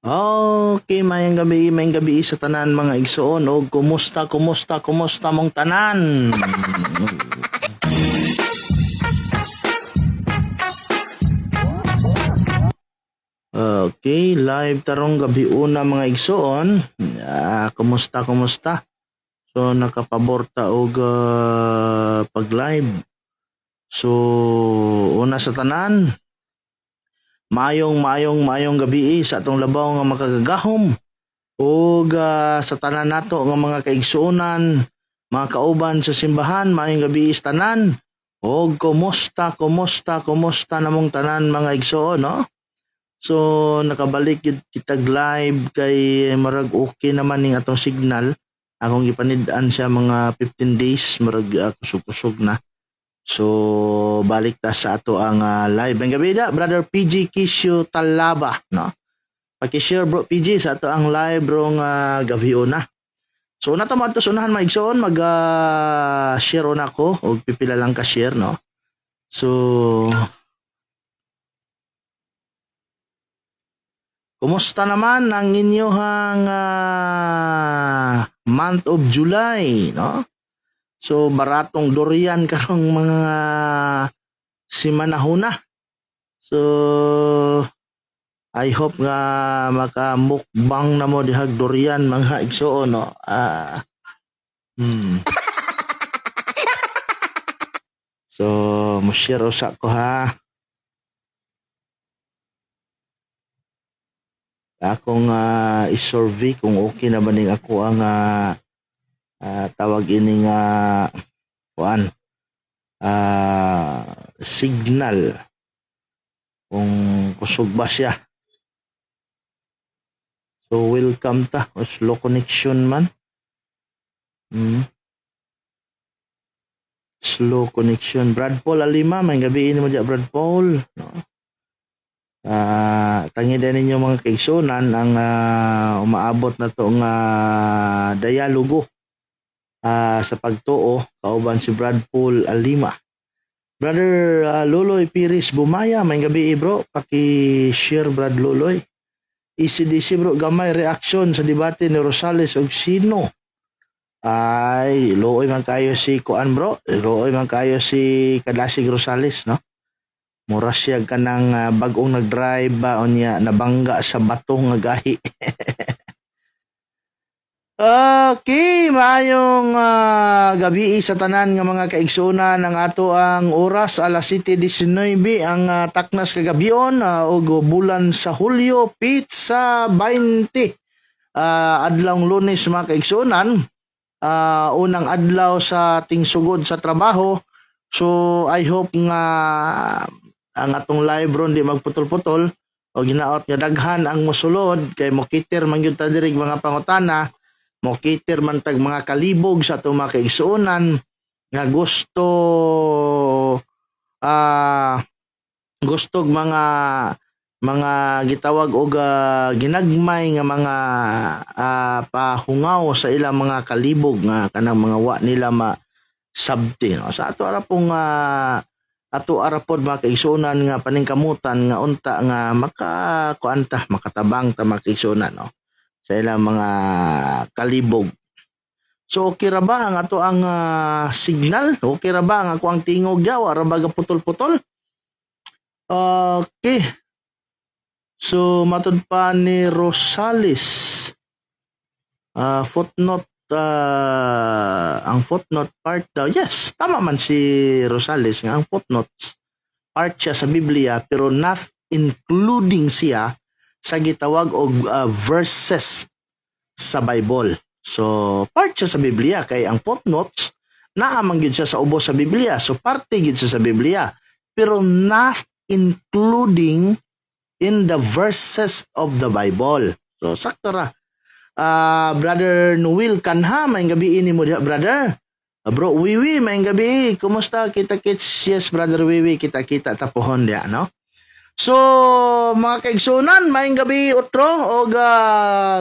Okay, mayang gabi sa tanan mga igsoon og kumusta mong tanan. Okay, live tarong gabi una mga igsoon. Kumusta? So nakapaborta og pag-live. So una sa tanan, mayong gabi sa atong labaw nga makagagahom. Ug sa tanan nato nga mga kaigsuonan, mga kauban sa simbahan, maayong gabi tanan. Og kumusta namong tanan mga igsoon, no? So nakabalik kitag live kay marag okay naman ning atong signal. Akong gipanid-an siya mga 15 days, marag kusog-kusog na. So balik ta sa ato ang live. Ang gabi da, Brother PG Kisyo Talaba, no? Paki-share bro PG sa ato ang live rong gabi una. So una ta mo ato sunahan maigsoon mag-share una ko og pipila lang ka share, no. So kumusta naman ang inyong month of July, no? So baratong durian karong mga simanahon na. So I hope nga makamukbang na mo dihag durian mga igsoon, no. So mo-share usa ko ha. Akong i-survey kung okay na ba ning ako ang tawag ini nga kuan signal kung kusog ba siya. So welcome ta, slow connection man. Slow connection. Brad Paul Alima, may gabi mo diya Brad Paul, no? Tangi din ninyo mga kaigsunan ang umaabot na to nga dialogo sa pagtuo kauban si Brad Paul Alima. Brother Luloy Piris Bumaya, may gabi bro, paki-share Brad Luloy. ECDC bro, gamay reaction sa debate ni Rosales og sino. Ay, looy man kayo si Kuan bro, looy man kayo si Kadasig Rosales, no? Mura siya ka ng bagong nag-drive ba o niya nabangga sa batong nga gahi. Okay, maayong gabi sa tanan nga mga kaigsunan ang ato ang oras alas 7:19 ang taknas kagabion og bulan sa Hulyo pizza 20 adlawng Lunes mga kaigsunan, unang adlaw sa tingsugod sa trabaho. So I hope nga ang atong live ron di magputol-putol o ginaot nga daghan ang mosulod kay mokiter man gyud ta diri mga pangutana, mokiter man tag mga kalibog sa atong mga kaigsuonan nga gustog mga gitawag og ginagmay nga mga pahungaw sa ilang mga kalibog nga kanang mga wa nila sabti, no? Sa ato ara pong ato arapod mga kaigsuonan nga paningkamutan nga unta nga makatabang ta mga kaigsuonan, no? Sa ilang mga kalibog. So okay ra ba ang ato ang signal? Okay ra ba ang ako ang tingog yaw? Ara ba putol-putol? Okay. So matud pa ni Rosales footnote, ang footnote part daw, yes, tama man si Rosales nga ang footnote part siya sa Biblia pero not including siya sa gitawag og verses sa Bible. So part siya sa Biblia kay ang footnotes naamang gid siya sa ubos sa Biblia, so parte gid siya sa Biblia pero not including in the verses of the Bible. So sakto ra. Brother Noel Kanha, may gabi ini mo diha brother. Bro Wiwi, may gabi. Kumusta? Kita-kits? Yes brother Wiwi, kita-kita tapuhon diha, no? So mga kaigsunan, may gabi otro og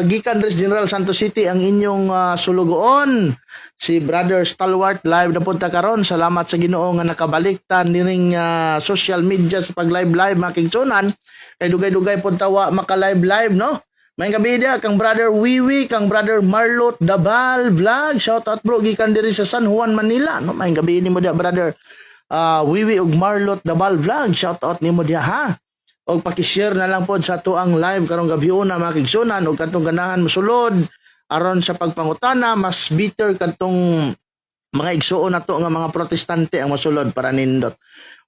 gikan res General Santos City ang inyong sulugoon. Si Brother Stalwart live na punta karon. Salamat sa Ginoo nga nakabaliktan nining social media sa pag-live mga kaigsunan. Kay dugay-dugay punta wa maka-live, no? May gabi dia kang brother Wiwi, kang brother Marlot Dabal Vlog. Shout out bro gikan diri sa San Juan, Manila. No, may gabi nimo dia brother Wiwi ug Marlot Dabal Vlog. Shout out nimo dia ha. Og paki-share na lang pod sa tuang live karong gabiuna mga kaigsunan og kadtong ganahan mosulod aron sa pagpangutana mas bitter kadtong mga igsuon nato nga mga protestante ang mosulod para nindot.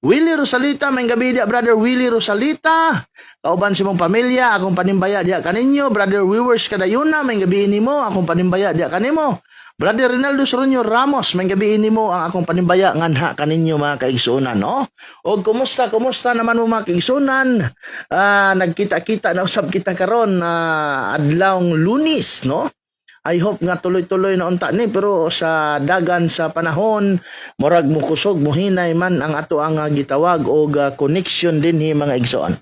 Willie Rosalita, may gabi dia brother Willie Rosalita. Kauban si mong pamilya, akong panimbaya dia kaninyo. Brother viewers kadayuna, may gabi nimo, akong panimbaya dia kanimo. Brother Rinaldo Soronio Ramos, may gabi nimo ang akong panimbaya nganha kaninyo mga kaigsunan, no? O kumusta naman mo mga kaigsunan? Nagkita-kita na usab kita karon adlawng Lunes, no? I hope nga tuloy-tuloy na unta ni, pero sa dagan sa panahon murag mukusog muhinay man ang ato ang gitawag og connection din hi mga igsoon.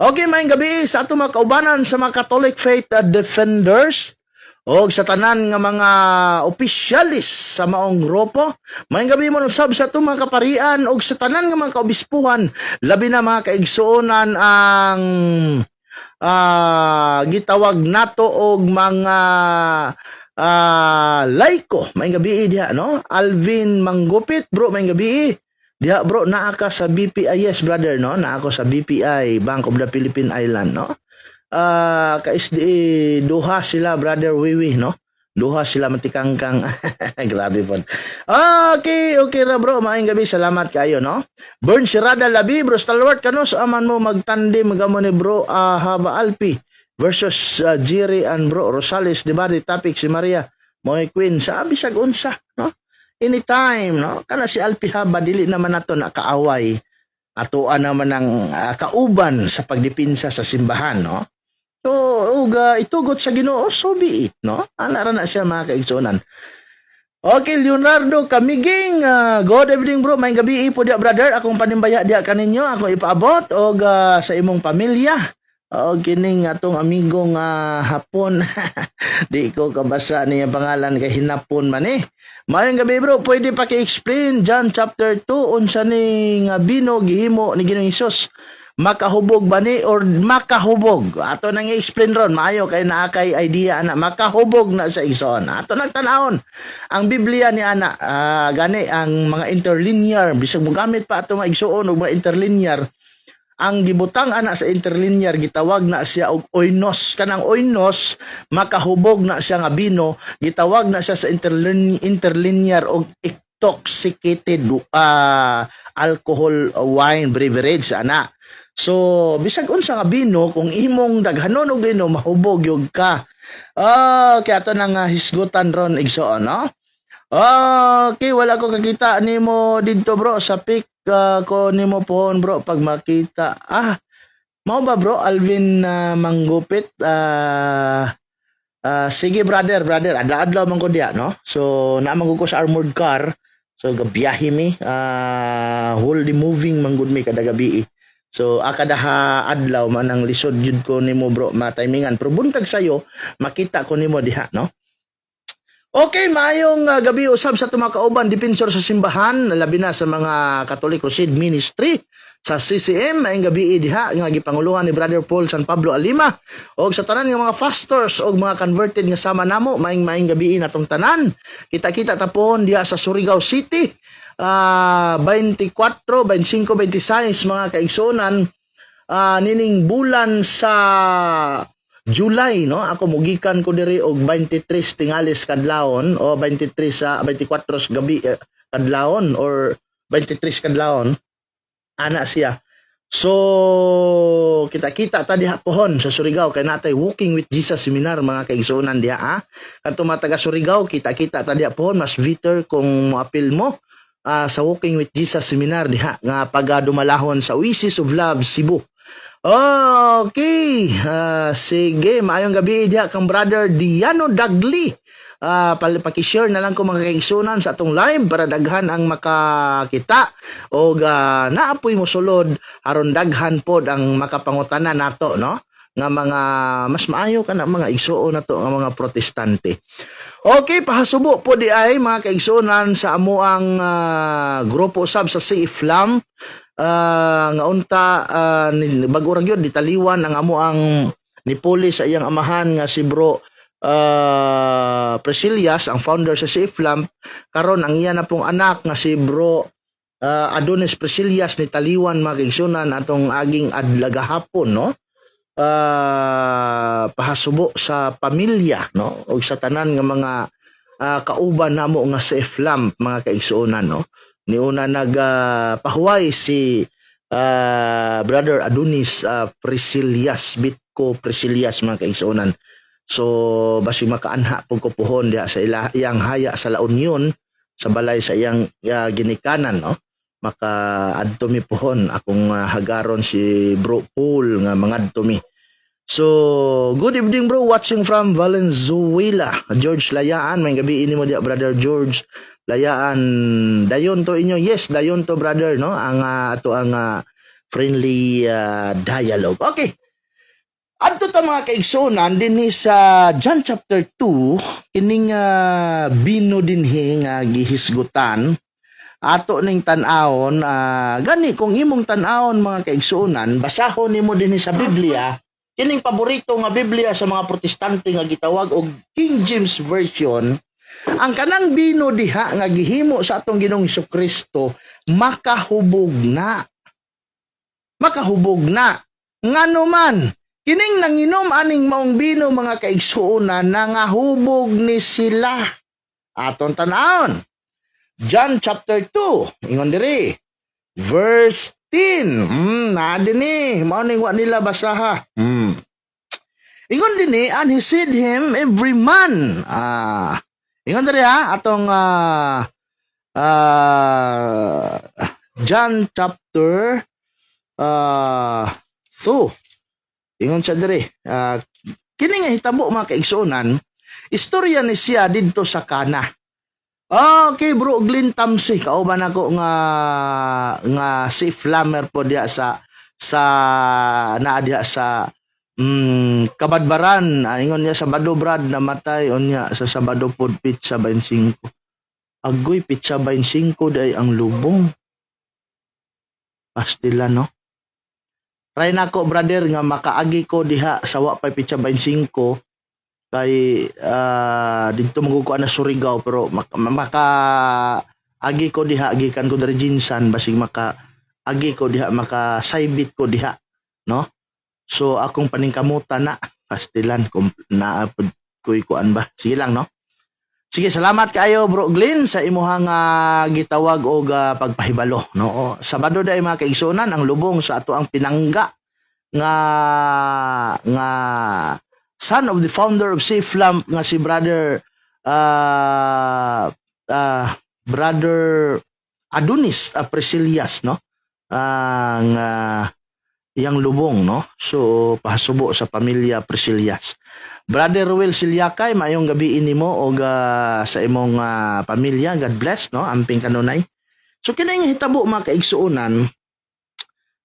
Okay, maayong gabi sa ato mga kaubanan sa mga Catholic Faith Defenders og sa tanan nga mga opisyalis sa maong grupo. Maayong gabi mo usab sa ato mga kaparian og sa tanan nga mga kaobispuhan, labi na mga kaigsuonan ang gitawag nato og mga laiko. May gabi diha, no? Alvin Manggupit bro, may gabi diha bro, naa ka sa BPI. Yes brother, no? Naa ako sa BPI, Bank of the Philippine Island, no? Ka-SDA duha sila brother Wiwi, no? Duha sila matikangkang. Grabe po. Okay ra bro. Maayong gabi. Salamat kayo, no? Burn Sirada Labi, bro. Stalwart ka, no? So, aman mo magtandi, magamo ni bro Haba Alpi versus Jiri and bro Rosales. Diba? Di topic si Maria Moy Queen. Sabi sa unsa, no? Anytime, no? Kana si Alpi Haba, dili naman nato nakaaway. Atoan naman ang kauban sa pagdipinsa sa simbahan, no? So, itugot sa Ginoo, so be it, no? Anara na siya mga kaigsunan. Okay, Leonardo Kamiging, good evening bro, may gabi po dia brother, akong panimbaya dia kaninyo, ako ipaabot og sa imong pamilya. O kining atong amigong hapon. Di ko kabasa niya pangalan kay hinapon man eh. Mayong gabi bro, pwede paki-explain John chapter 2 unsa ni nga bino gihimo ni Ginoong Hesus. Makahubog ba ni or makahubog? Ato nang i-explain ron, maayo kay naa kay idea na makahubog na sa igsoon. Ato nagtanahon ang Biblia ni ana, gani ang mga interlinear, bisag mo gamit pa ato mga igsoon og mga interlinear. Ang gibutang ana sa interlinear gitawag na siya og oinos. Kanang oinos makahubog na siya nga bino, gitawag na siya sa interlinear og intoxicated alcohol wine beverage ana. So bisag unsa nga bino kung imong daghanon og bino mahubog yug ka. Kaya ato nang hisgutan ron igsoon, no? Okay, wala ko kakita nimo didto bro sa pic ko nimo pohon bro pag makita. Mao ba bro Alvin Manggupit? Sige brother, adlaw man ko diya, no? So naman ko sa armored car. So gabiyahe mi, whole the moving man gud mi kada gabi. So kada adlaw man ang lisod jud ko nimo bro matimingan. Pero buntag sayo makita ko nimo diha, no? Okay, maayong gabi usab sa tumakauban dipensor sa simbahan, labi na sa mga Catholic Crusade Ministry sa CCM. Maayong gabi diha nga gipanguluhan ni Brother Paul San Pablo Alima og sa tanan nga mga pastors og mga converted nga sama namo. Maayong gabi natong tanan. Kita-kita tapon diha sa Surigao City. 24, 25, 26 mga kaigsonan nining bulan sa July, no? Ako mugikan ko diri og 23 tingalis kadlawon o 23 sa 24 gabi kadlawon or 23 kadlawon ana siya. So kita-kita ta diha pohon sa Surigao kay natay Walking with Jesus seminar mga kaigsunan diha. Kanto mga taga Surigao kita-kita ta diha pohon mas bitter kung moapil mo sa Walking with Jesus seminar diha nga pagadumalahon sa Oasis of Love Cebu. Okay, sige, maayong gabi diha kang brother Diano Dagli. Paki-share na lang ko mga kaigsunan sa atong live para daghan ang makakita o naapoy mo sulod aron daghan pod ang makapangutanan nato, no? Nga mga mas maayo ka na mga igsuon nato nga mga protestante. Okay, pahasubo po di ay mga kaigsunan sa amuang grupo usab sa CFLAM nga unta bago ra gyud ditaliwan ang amuang nipuli sa iyang amahan nga si Bro Priscillas, ang founder sa Safe Lamp. Karon ang iya na pong anak nga si Bro Adonis Priscillas ni taliwan mga kaigsunan atong aging adlaga hapon, no? Pahasubo sa pamilya, no? O sa tanan nga mga kauban namo nga Safe Lamp mga kaigsunan, no? Niuna nagpahuway si Brother Adonis Priscillas, Bitco Priscillas mga kaigsunan. So basi makaanha pug ko puhon diha sa iyang haya sa La Union sa balay sa iyang ginikanan, no? Maka adto mi pohon akong hagaron si Bro Paul nga mangadto mi. So good evening bro, watching from Valenzuela. George Layaan, may gabi ini mo dia brother George Layaan. Dayon to inyo. Yes, dayon to brother, no? Ang ato ang friendly dialogue. Okay. Adto ta mga kaigsunan dinhi sa John chapter 2 kining bino dinhi nga gihisgutan ato ning tan-awon. Gani kung imong tan-awon mga kaigsunan, basahon nimo dinhi sa Biblia, kining paborito nga Biblia sa mga Protestante nga gitawag og King James Version. Ang kanang bino diha nga gihimo sa atong Ginoong Hesukristo makahubog na. Ngano man kining nanginom aning maong bino mga kaigsuonan nangahubog ni sila. Aton tan-awon John chapter 2, ingon diri, verse 10. Na dinhi, mao ning wa nila basaha. Ingon dinhi, and he said him every man. Ingon diri atong John chapter 2. Ingon siya diri, kini nga hitabo mga kaigsuonan, istorya ni siya didto sa Kana. Okay bro Glenn Tamsi, kauban ako nga si Flammer po diya sa naa diya sa Kabadbaran. Ingon niya Sabado Brad namatay unya sa Sabado pod pizza 25. Agoy pizza 25 day ang lubong. Pastila, no? Try na ko brother nga makaagi ko diha sa wa pa pizza 25 kay dito magukuan na Surigao, pero maka agi ko diha, agikan ko dari Jinsan basig maka agi ko diha, maka saybit ko diha, no? So akong paningkamutan na pastilan kung naapod ko'y kuan ba. Sige lang, no? Sige, salamat kayo bro Glenn sa imuhang gitawag og pagpahibalo, no? Sabado day mga kaigsunan ang lubong sa ato ang pinangga nga son of the founder of Safe Lamp nga si brother brother Adonis Priscillas, no? Nga iyang lubong, no? So pahasubo sa pamilya Priscillas. Brother Ruel Silyakay, mayong gabi nimo og sa imong pamilya. God bless, no? Amping kanunay. So kini nga hitabo mga kaigsuonan,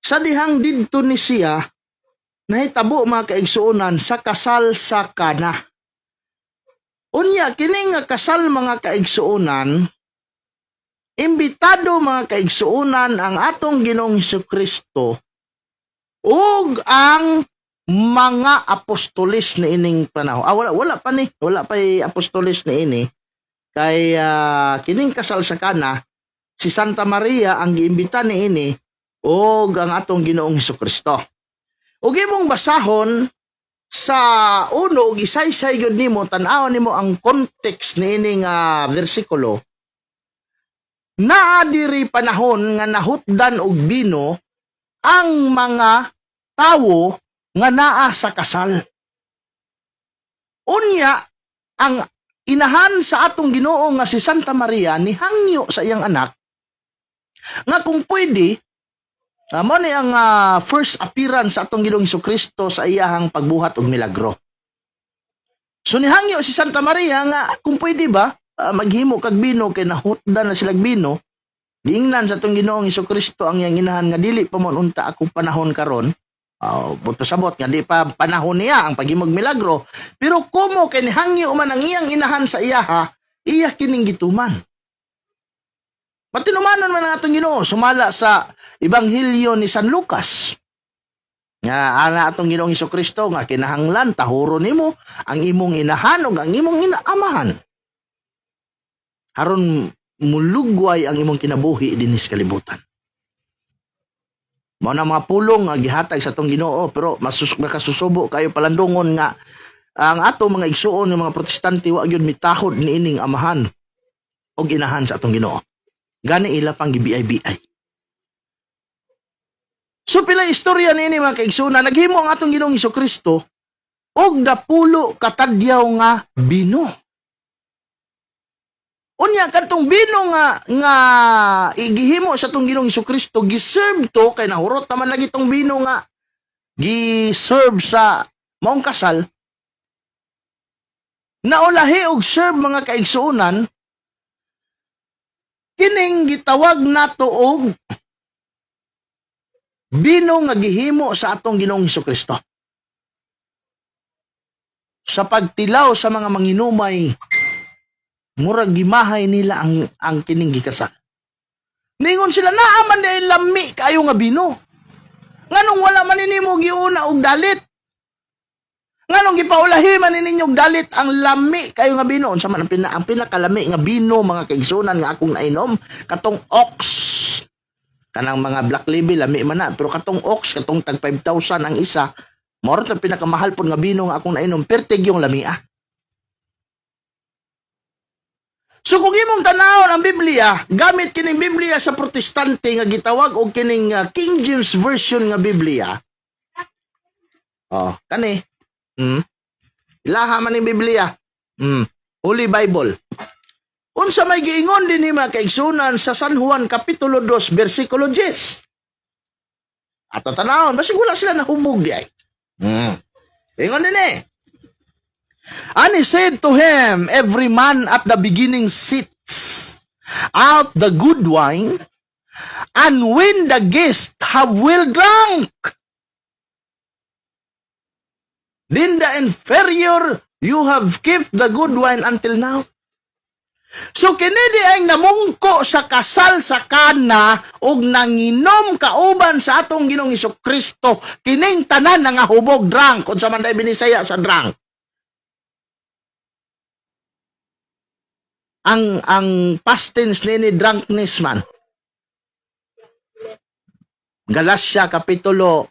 sa dihang didto ni siya nahitabo mga kaigsuonan sa kasal sa Kana. Unya kini nga kasal mga kaigsuonan, imbitado mga kaigsuonan ang atong Ginoong Hesukristo ug ang mga apostolis ni ining panahon. Wala pa apostolis ni ini. Kay kining kasal sa Kana, si Santa Maria ang giimbita ni ini ug ang atong Ginoong Hesukristo. Ug imong basahon sa uno ug isaysay gyud nimo, tan-awon nimo ang context ni ining bersikulo. Naa diri panahon nga nahutdan og bino ang mga tawo nga naa sa kasal. Unya ang inahan sa atong Ginoo nga si Santa Maria nihangyo sa iyang anak nga kung pwede mo ni ang first appearance sa atong Ginoong Hesukristo sa iyahang pagbuhat og milagro. So nihangyo si Santa Maria nga kung pwede ba maghimo kag bino kay nahutdan na silang bino. Giingnan sa atong Ginoong Hesukristo ang iyang inahan nga dili pa mo unta akong panahon karon. Buto sabot nga di pa panahon niya ang paghimog milagro, pero kumo kay nihangyo man ang iyang inahan sa iyaha, iya kining gituman. Patinumanon man ang atong Ginoo sumala sa Ebanghelyo ni San Lucas. Nga ana atong Ginoong Hesukristo nga kinahanglan tahuro nimo ang imong inahan ug ang imong amahan. Aron mulugway ang imong kinabuhi dinhi sa kalibutan. Mao na mga pulong nga gihatag sa atong Ginoo, pero makasusubo kayo palandungon nga ang ato mga igsuon ng mga protestante wa gyud mitahod niining amahan og inahan sa atong Ginoo. Gani ila pang gibiay-biay. So pila istorya niini mga kaigsuona, naghimo ang atong Ginoong Hesukristo og dapulo katadyaw nga bino. Unya kadtong bino nga igihimo sa atong Ginoong Hesukristo giserve to kay nahurot naman lagi tong bino nga giserve sa maong kasal. Naulahi og serve mga kaigsuonan kining gitawag nato og bino nga gihimo sa atong Ginoong Hesukristo. Sa pagtilaw sa mga manginumay, murag gimahay nila ang kining gikasal. Ningon sila naaman dahil lami kayo nga bino. Nganong wala man ninimo giuna og dalit? Nganong gipaulahi man ninyo og dalit ang lami kayo nga bino? Unsa man ang pinakalami nga bino mga kaigsuonan nga akong nainom katong ox. Kanang mga black label lami man na, pero katong ox katong tag 5,000 ang isa, mao ra pinakamahal pud nga bino nga akong nainom, pertig yung lamia. So kung imong tanawon ang Biblia, gamit kining Biblia sa protestante nga gitawag og kining King James Version nga Biblia. Oh, kani. Ilaha man ning Biblia. Holy Bible. Unsa may giingon din ni mga kaigsunan sa San Juan Kapitulo 2 versikulo 10. Ato tanawon, basig wala sila nahubog di ay. Ingon din eh. And he said to him, every man at the beginning sits out the good wine, and when the guests have well drunk, then the inferior you have kept the good wine until now. So kini di ay namungko sa kasal sa Kana og nanginom kauban sa atong Ginoong Hesukristo, kining tanan nga hubog drunk, unsa man day binisaya sa drunk. Ang past tense ni drunkenness man. Galatia Kapitulo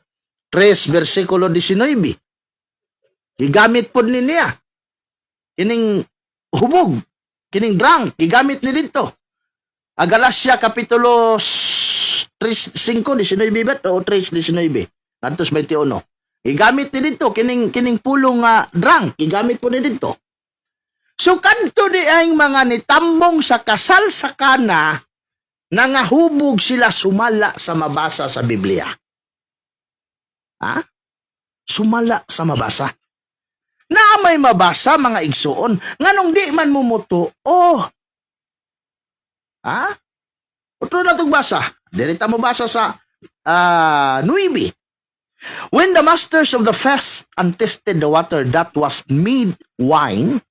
3 versikulo 19. Gigamit pod ni niya kining hubog, kining drunk, gigamit ni dito. Galatia Kapitulo 3:5 bet o 3:19. Kantos 21. Gigamit ni dito kining pulong nga drunk, gigamit po ni dito. So kadto di ay mga nitambong sa kasal sa Kana nangahubog sila sumala sa mabasa sa Biblia. Sumala sa mabasa. Na may mabasa mga igsuon nganong di man mumuto. Utro na tong basa. Direta mo basa sa 9. When the masters of the feast untested the water that was made wine,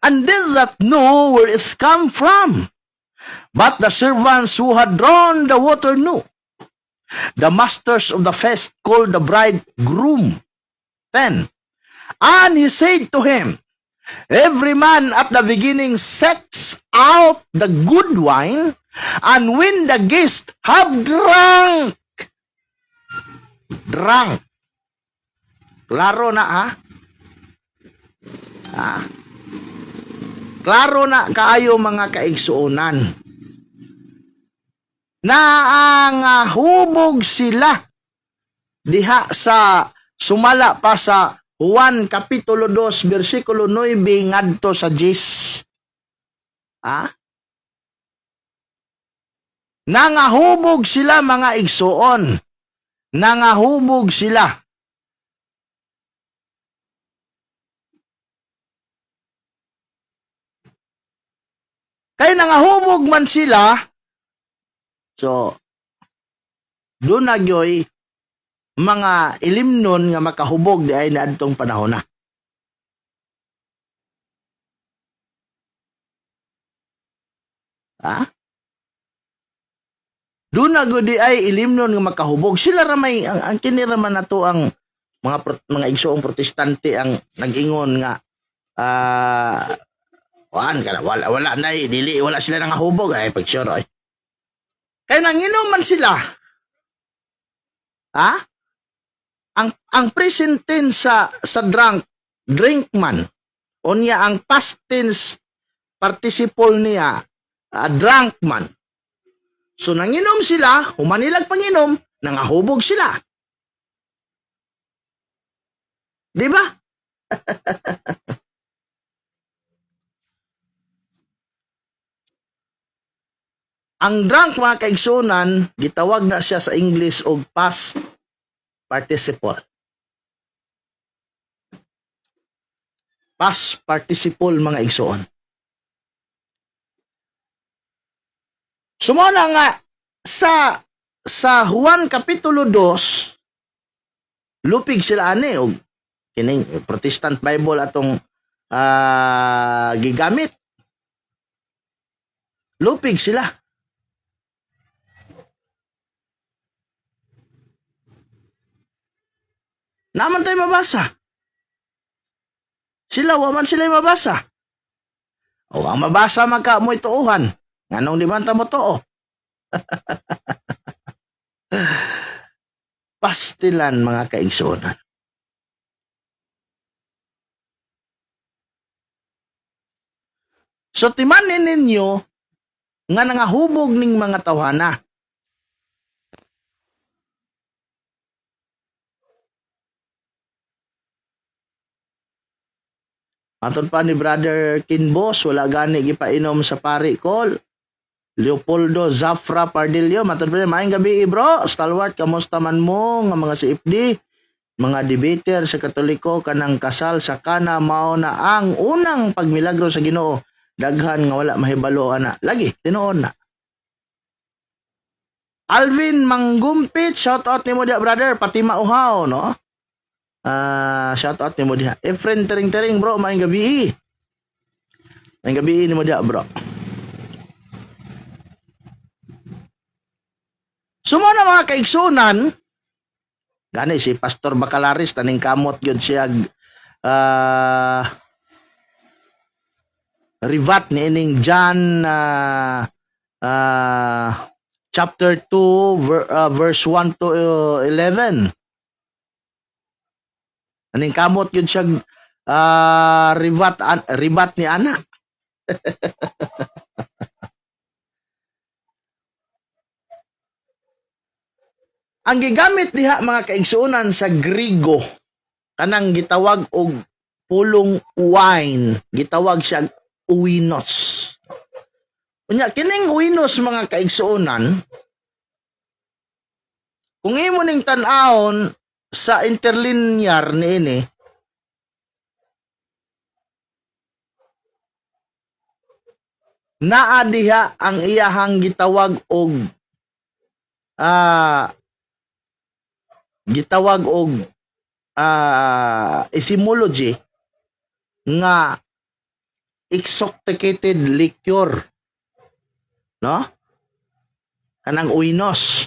and did not know where it come from, but the servants who had drawn the water knew. The masters of the feast called the bridegroom. 10. And he said to him, every man at the beginning sets out the good wine, and when the guests have drunk. Klaro na Klaro na kaayo mga kaigsuonan na ang hubog sila diha sa sumala pa sa Juan Kapitulo 2 versikulo 9 ngadto sa 10. Nangahubog sila mga igsuon. Nangahubog sila. Kaya nangahubog man sila, so, doon nagyoy, mga ilimnon nga makahubog di ay naadtong panahon na. Do na gudi ay ilimnon nga makahubog. Sila ra may ang kini ra man nato ang mga igsoong protestante ang nag-ingon nga wala na dili wala sila nang hubog ay pag sure ay. Kaya nanginom man sila. Ha? Ang present tense sa drink man. Unya ang past tense participle niya drunk man. So nanginom sila, humanilag panginom, nangahubog sila. Di ba? Ang drunk mga kaigsunan, gitawag na siya sa English og past participle. Past participle mga igsoon. Sumuna nga sa Juan Kapitulo 2, lupig sila ani og kining Protestant Bible atong gigamit. Lupig sila. Naman tayo mabasa. Sila, waman sila mabasa. O ang mabasa magka mo ituuhan. Nganong di man ta mo to? Pastilan mga kaigsunan. So timanin ninyo nga nangahubog ning mga tawhana. Matod pa ni Brother Kinbos, wala gani gipainom sa pari call. Leopoldo Zafra Pardillo, matod pa maayong gabi bro. Stalwart, kamusta man mo nga mga CFD, mga debater sa Katoliko kanang kasal sa kana mao na ang unang pagmilagro sa Ginoo. Daghan nga wala mahibalo ana. Lagi tinuon na. Alvin Manggumpit, shout out nimo dia brother, pati mauhaw no. Shout out nimo dia. Efren Tering bro, maayong gabi. Maayong gabi nimo dia bro. Sumuna mga kaigsunan, gani si Pastor Bacalaris taning kamot gyud siya rivat ni ining John chapter 2 verse 1 to 11. Taning kamot gyud siya rivat ni ana. Ang gigamit diha mga kaigsunan sa Grigo kanang gitawag og pulong wine, gitawag siya uinos. Unya kining uinos mga kaigsunan, kung imo ning tan-awon sa interlinear niini, naa diha ang iyahang gitawag og etymology nga intoxicated liquor, no? Kanang uinos.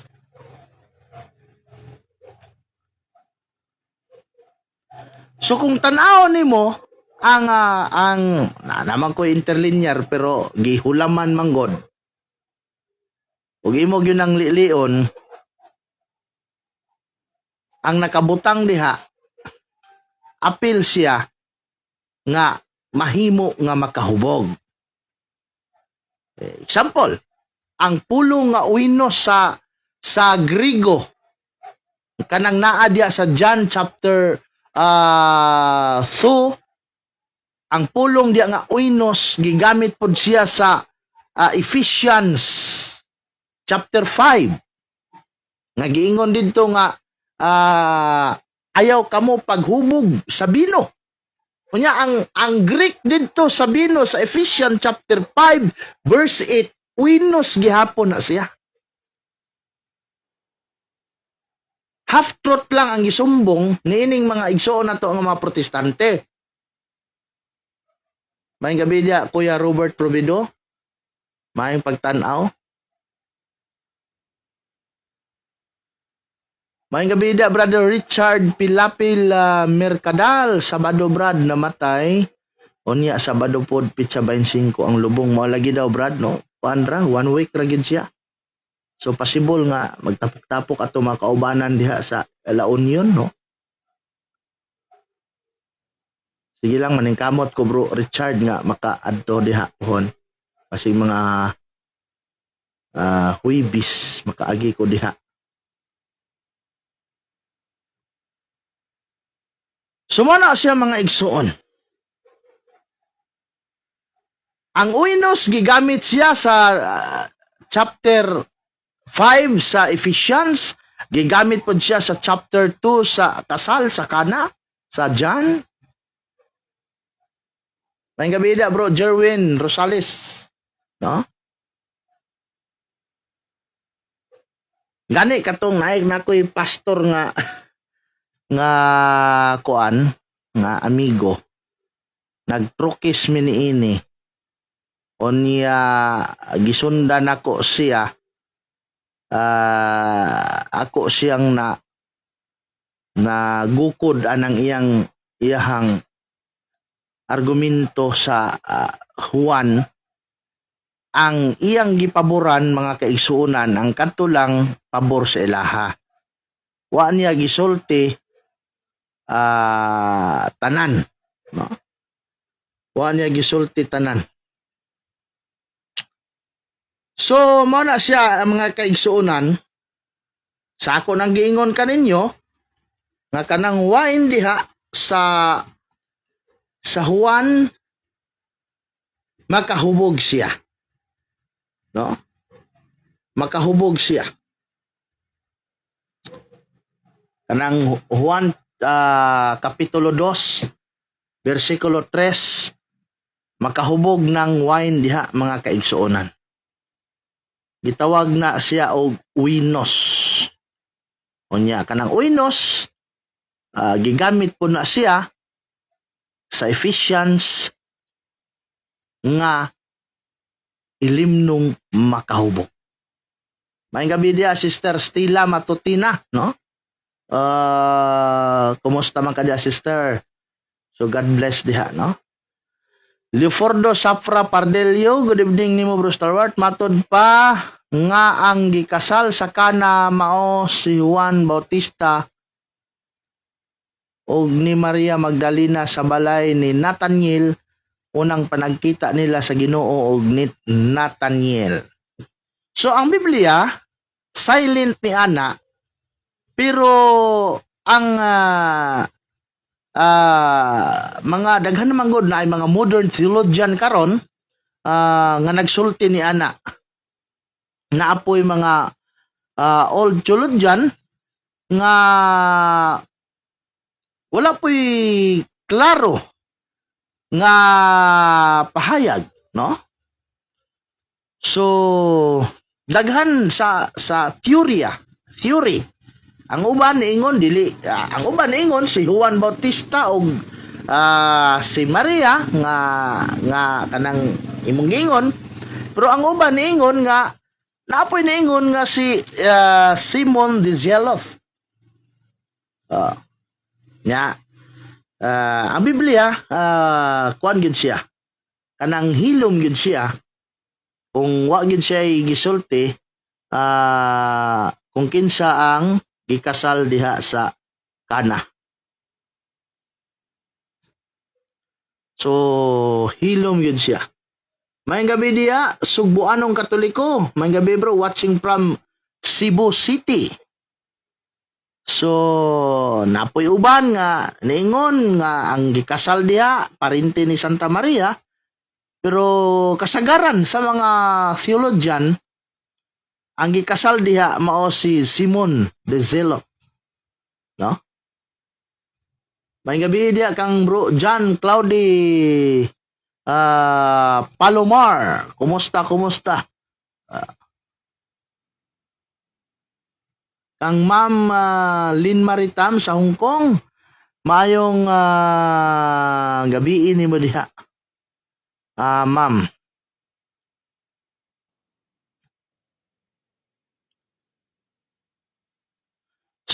So kung tan-aw nimo ang naman ko interlinear pero gihulaman manggod. Ug imo gyud ang lilion, ang nakabutang diha apil siya nga mahimo nga makahubog. Example, ang pulong nga uinos sa Grigo kanang naa diya sa John chapter 2, ang pulong diya nga uinos gigamit pod siya sa Ephesians chapter 5 nga giingon didto nga ayaw kamo paghubog sa bino. Kunya ang Greek didto sa bino sa Ephesians chapter 5 verse 8, uinos gihapon na siya. Half-truth lang ang gisumbong niining mga igsoon nato nga mga protestante. Maayong gabi dia Kuya Robert Provido. Maayong pagtan-aw. Maayong gabi da, Brother Richard Pilapil Mercadal. Sabado, Brad, namatay. Unya, Sabado po, pitsa 25 ang lubong. Mo lagi daw, Brad, no? Pandra, 1 week ragid siya. So, possible nga, magtapok-tapok ato mga kaubanan diha sa La Union, no? Sige lang, maningkamot ko, bro, Richard, nga maka-adto diha pohon. Kasi mga huibis, makaagi ko diha. Sumana siya mga igsuon. Ang uinos, gigamit siya sa chapter 5 sa Ephesians, gigamit po siya sa chapter 2 sa kasal, sa Kana, sa John. May gabi da, bro, Jerwin Rosales. No? Gani katong naik na ko'y pastor nga kuan, nga amigo. Nagtrukis mi niini. Onya gisundan ako siya. Ako siyang na gukod anang iyahang argumento sa Juan. Ang iyang gipaboran mga kaigsuunan, ang katulang pabor sa ilaha. Wa niya gisulti tanan, no? Wa niya gisulti tanan. So, mao na siya mga kaigsuunan. Sa ako nang giingon kaninyo nga kanang wine diha sa Juan, makahubog siya. No? Makahubog siya. Kanang Juan Kapitulo 2, versikulo 3, makahubog ng wine diha mga kaigsuonan. Gitawag na siya og uinos. Unya, kanang uinos, gigamit po na siya sa Ephesians nga ilimnong makahubog. Maayong gabi dia, Sister Stila Matutina, no? Kumusta man ka dia, Sister? So, God bless diha, no? Leofordo Safra Pardelio, good evening nimo, Bro Stalwart. Matod pa nga ang gikasal sa Kana mao si Juan Bautista og ni Maria Magdalena sa balay ni Nathaniel, unang panagkita nila sa Ginoo og ni Nathaniel. So ang Biblia silent ni ana, pero ang mga daghan naman gud na ay mga modern theologian karon nga nagsulti ni ana, naapoy mga old theologian nga wala po'y klaro nga pahayag, no? So daghan sa theory. Ang uban niingon dili, ang uban niingon si Juan Bautista og si Maria nga kanang imong giingon, pero ang uban niingon nga naapoy niingon nga si Simon de Zeloth. Ang Biblia kuan gyud siya, kanang hilom gyud siya kung wa gyud siya gisulti kung kinsa ang gikasal diha sa Kana. So hilom gyud siya. Maayong gabi diha, Sugbuanong Katoliko. Maayong gabi, bro, watching from Cebu City. So napoy uban nga niingon nga ang gikasal diha parinti ni Santa Maria, pero kasagaran sa mga theologian ang gikasal diha mao si Simon de Zeloth, no? May gabi diha kang bro John Claudi Palomar. Kumusta? Kang Ma'am Lynn Maritam sa Hong Kong, mayong gabi nimo diha. Ma'am.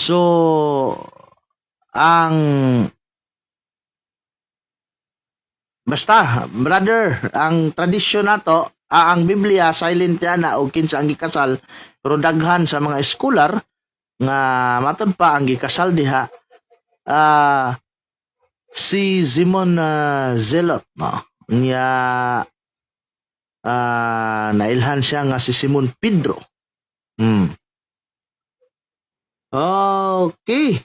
So, ang basta, brother, ang tradisyon nato, ang Biblia silent yan na og kinsa ang gikasal, pero daghan sa mga scholar nga matod pa ang gikasal diha si Simon Zelot, no? Niya nailhan siya nga si Simon Pedro. Okay.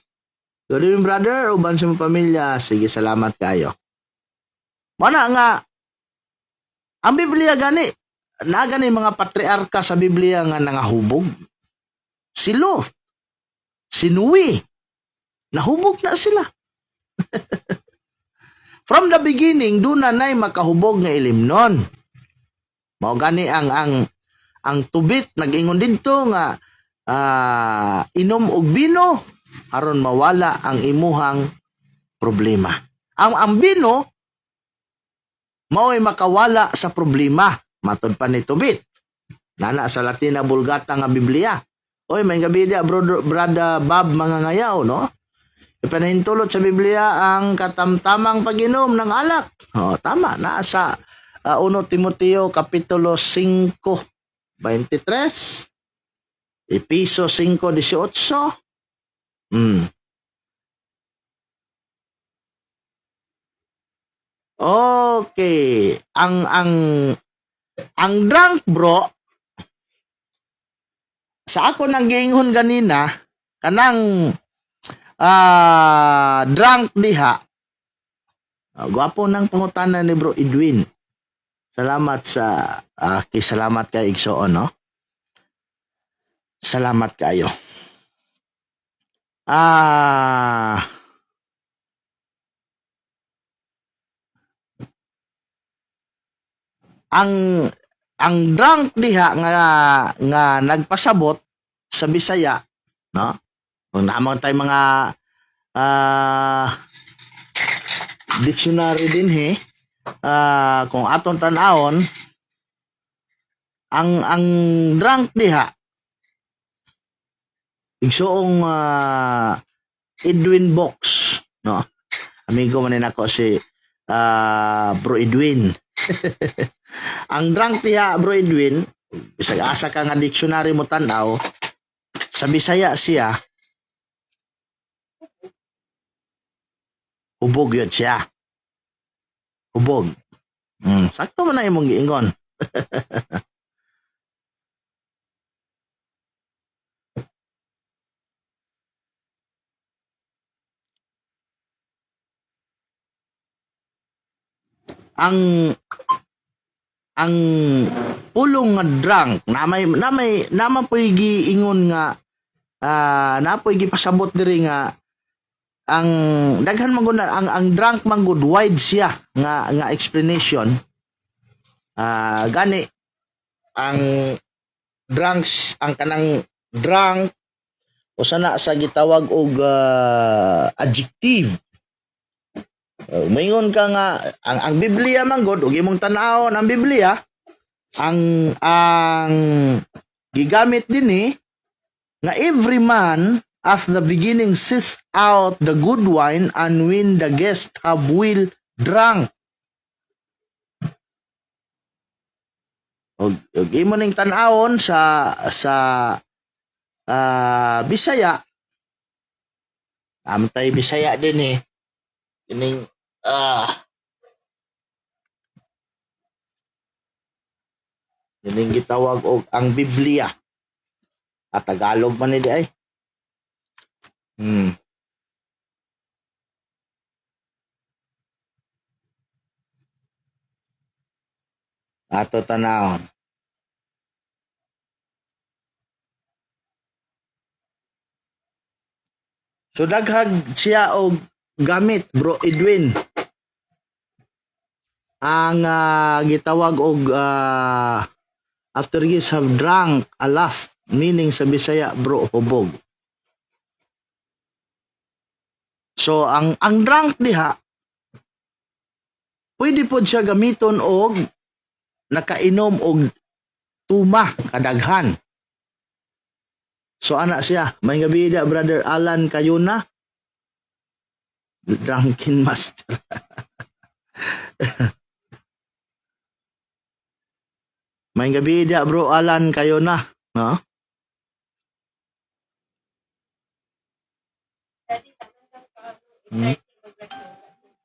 Good evening, brother. Uban sa mga pamilya. Sige, salamat kayo. Mana nga, ang Biblia gani, nagani mga patriarka sa Biblia nga nangahubog. Si Lot, si Noe, nahubog na sila. From the beginning, doon na na'y makahubog nga ilimnon. Mao gani ang tubit, nag-ingon dito nga inom og bino aron mawala ang imuhang problema. Ang bino mao'y makawala sa problema, matod pa ni tubit. Nana sa Latina Vulgata nga Biblia. Oy, may gabi dia brother Bob mga ngayaw, no? Ipanahintulot sa Biblia ang katamtamang pag-inom ng alak. Tama, nasa 1 Timoteo Kapitulo 5:23, Episo 5:18. Okay, ang drunk bro, sa ako nang giingon ganina, kanang drunk diha. Gwapo ng pangutana ni Bro Edwin. Salamat sa salamat kay Igsoon, no? Salamat kayo. Ang drunk diha nga nagpasabot sa Bisaya, no? Kung naman tayo mga dictionary din kung aton tanawon, ang drunk diha igsoong Edwin Box, no? Amigo man nako si Bro Edwin. Ang drunk diha, Bro Edwin, bisag asa ka nga dictionary mo tanaw, sa Bisaya siya hubog yun siya. Hubog. Sakto man na imong giingon. ang pulong nga drunk na po'y giingon nga na po'y gipasabot diri nga ang daghan man gud ang drunk man gud wide siya nga explanation. Gani ang drunks, ang kanang drunk o sana sa gitawag og adjective. Maingon ka nga ang Biblia man gud ug imong tan-awon ang Biblia, ang gigamit din nga every man as the beginning seeks out the good wine, and when the guest have will drunk. Og imo ning tan-awon sa Bisaya, amtay Bisaya din kining kining gitawag og ang Biblia at Tagalog man ni ay. Ato tanawon. So daghag siya og gamit, Bro Edwin. Ang gitawag og after years have drunk a laugh, meaning sa Bisaya, bro, hubog. So ang drunk diha pwede pod siya gamiton og nakainom og tuma kadaghan. So ana siya, may gabi da Brother Alan Kayuna, drunken master. May gabi da bro Alan Kayuna, no?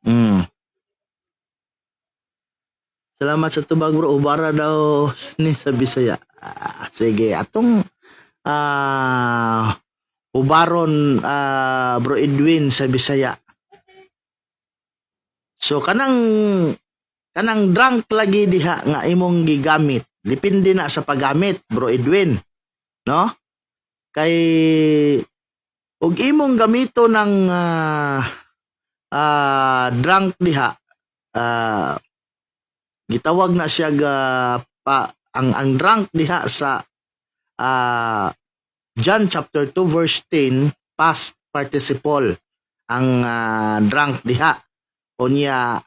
Mm. Salamat sa tubag bro, ubara daw ni sa Bisaya. Sige, atong ubaron bro Edwin sa Bisaya. So kanang drunk lagi diha nga imong gigamit. Depende na sa paggamit, bro Edwin. No? Kay ug imong gamito ng drunk diha, gitawag na siya ang drunk diha sa John chapter 2 verse 10, past participle ang drunk diha. Unya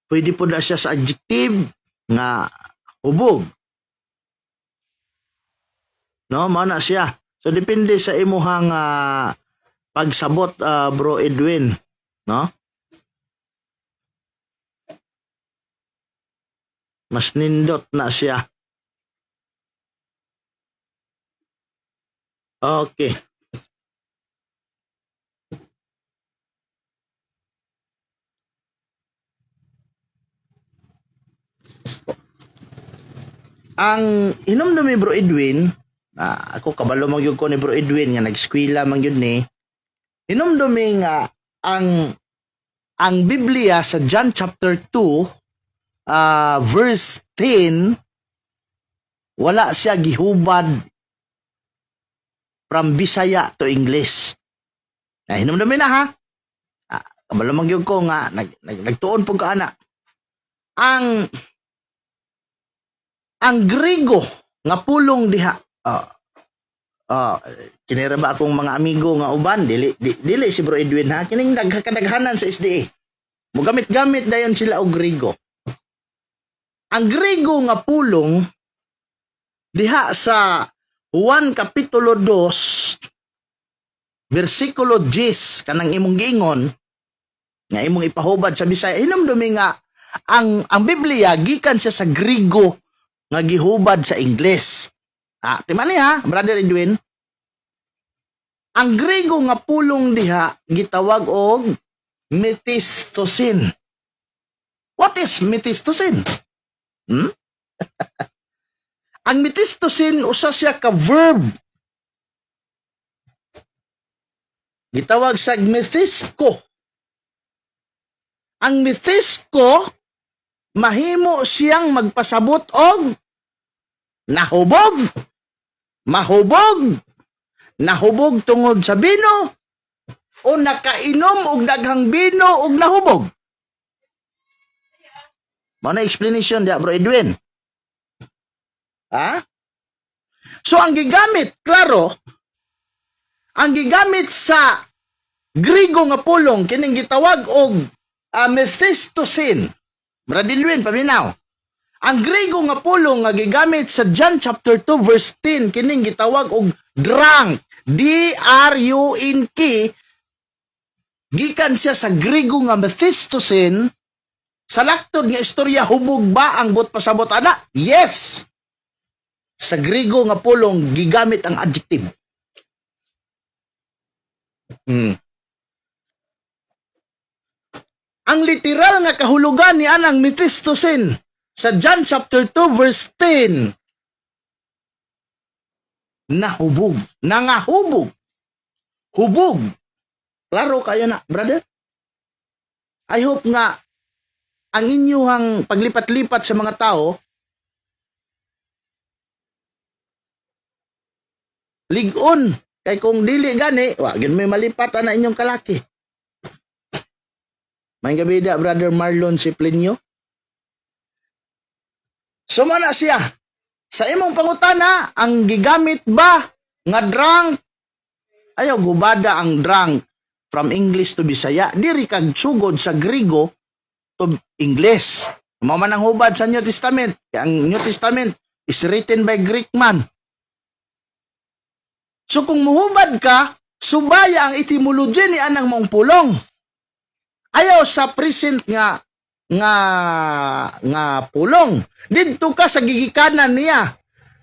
pwede po na siya sa adjective nga hubog. No, mao na siya. So depende sa imuhang pagsabot, bro Edwin, no? Mas nindot na siya. Okay. Ang hinumdum ni bro Edwin, ako kabalo man gyud ko ni bro Edwin nga nag-eskwela man gyud ni. Hinumdum nga ang Biblia sa John chapter 2 verse 10, wala siya gihubad from Bisaya to English. Hinumdum na ha. Kabalo man gyud ko nga nagtuon pug ka ana. Ang Grego nga pulong diha, kinira ba akong mga amigo nga uban, dili si bro Edwin ha, kining kadaghanan sa SDA. Mugamit-gamit dayon sila og Grego. Ang Grego nga pulong diha sa Juan kapitulo 2 versikulo 10 kanang imong giingon nga imong ipahubad sa Bisaya, hinumdumi nga ang Biblia gikan siya sa Grego nga gihubad sa Ingles. Timani ha, Brother Edwin. Ang Grego nga pulong diha gitawag og Mephistosin. What is Mephistosin? Ang Mephistosin usa siya ka verb. Gitawag sa Mephisto. Ang Mephisto mahimo siyang magpasabot og nahubog, mahubog, nahubog tungod sa bino, o nakainom og daghang bino og nahubog. Mao na explanation dia bro Edwin. So ang gigamit, klaro, ang gigamit sa Grego nga pulong kining gitawag og Mephistosin. Brother Edwin, paminaw. Ang Grego nga pulong nga gigamit sa John chapter 2 verse 10 kining gitawag og drunk, D-R-U-N-K, gikan siya sa Grego nga Mephistosin. Sa laktod nga istorya, hubog ba ang bot pasabot ana? Yes. Sa Grego nga pulong gigamit ang adjective. Ang literal nga kahulugan ni anang Mephistosin sa John chapter 2 verse 10, nahubog, nangahubog, hubog. Klaro kayo na, brother? I hope nga ang inyong paglipat-lipat sa mga tao, ligon, kay kung dili gani, wag may malipat na inyong kalaki. May gabi da, Brother Marlon Ciplinio. Sumana siya. Sa imong pangutana, ang gigamit ba nga drunk? Ayaw gubada ang drunk from English to Bisaya. Diri kag sugod sa Grego to English. Mao man ang hubad sa New Testament. Ang New Testament is written by Greek man. So kung muhubad ka, subaya ang etymology ni anang mong pulong. Ayaw sa present nga pulong. Didto ka sa gigikanan niya.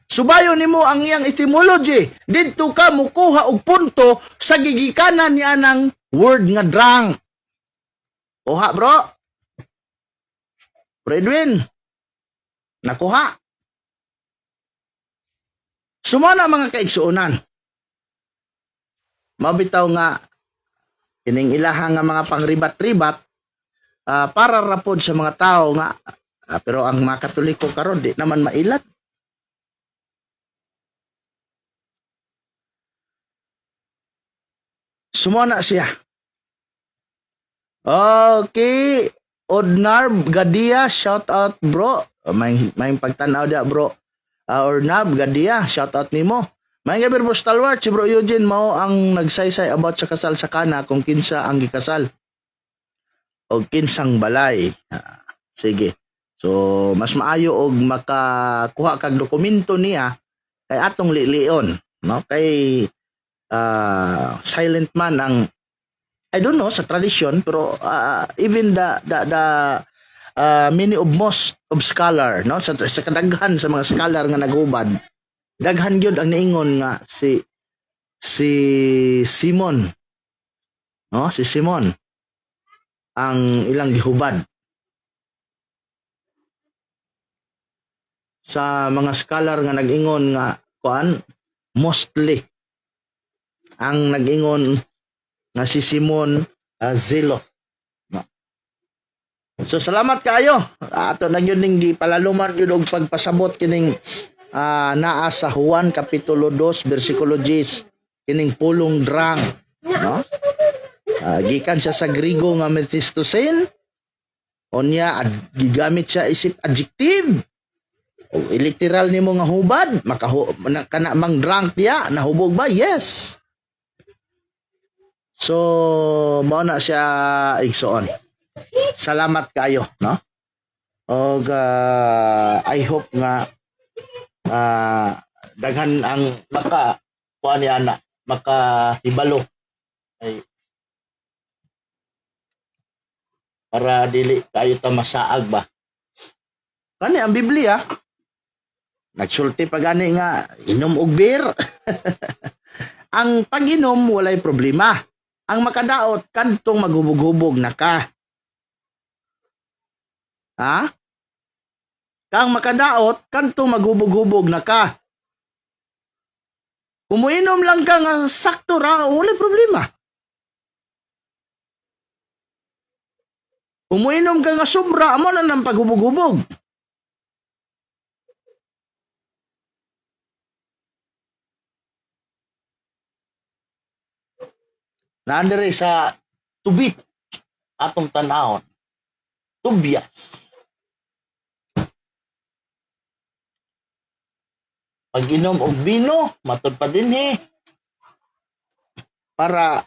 Subayo nimo ang iyang etymology. Didto ka mukuha og punto sa gigikanan niya ng word nga drunk. Oha, bro. Bro Edwin. Nakuha. Sumana mga kaigsuunan. Mabitaw nga kining ilahang nga mga pangribat-ribat para rapod sa mga tao nga pero ang mga Katoliko karon di naman mailat. Sumana siya. Okay. Odnarb Gadia, shout out bro. May pagtanaw dia bro. Odnarb Gadia, shout out nimo. May gabi po stalwart, si bro Eugene mao ang nagsaysay about sa kasal sa kana kung kinsa ang gikasal. O kinsang balay. Sige. So, mas maayo og makakuha kag dokumento niya kay atong lilion. No? Kay silent man ang I don't know sa tradition pero even the many of most of scholar no sa kadaghan sa mga scholar nga naghubad daghan gyud ang niingon nga si Simon no si Simon ang ilang gihubad sa mga scholar nga nag-ingon nga kuan mostly ang nag-ingon nga si Simon Zeloth. No. So salamat kayo. Ato na yun ning gipalalumar yun og pagpasabot kining naa sa Juan kapitulo 2 bersikulo 10 kining pulong drang. No? Gikan siya sa Griego nga methistosen. Onya gigamit siya isip adjective. O literal nimo nga hubad, kana mang drunk diya, nahubog ba? Yes. So, mao na siya igsoon. Salamat kayo, no? Og I hope nga daghan ang kuan niya na makahibalo ay para dili kayo ta masaag ba. Kani ang Biblia nagsulti pa gani nga inom og beer. Ang pag-inom walay problema. Ang makadaot kadtong maghubog-hubog na ka. Ha? Kang makadaot kadtong maghubog-hubog na ka. Umuinom lang ka nga sakto ra, walay problema. Umuinom ka nga sobra, amo na ng paghubog-hubog. Nandere sa tubi atong tanahon. Tubyas. Pag-inom og bino, matod pa din para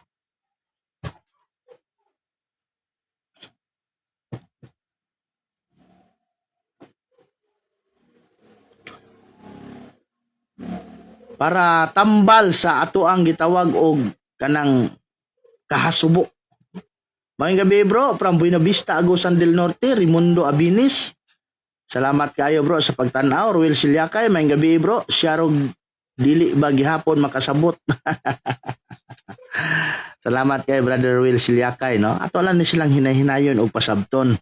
tambal sa ato ang gitawag og kanang kahasubo. Mayong gabi bro, from Buena Vista, Agusan del Norte, Raimundo Abinis. Salamat kayo bro sa pagtanaw. Ruel Silyakay, mayong gabi bro. Siyarog dili ba gihapon makasabot. Salamat kay brother Ruel Silyakay, no? Ato lang ni silang hinay-hinayon og pasabton.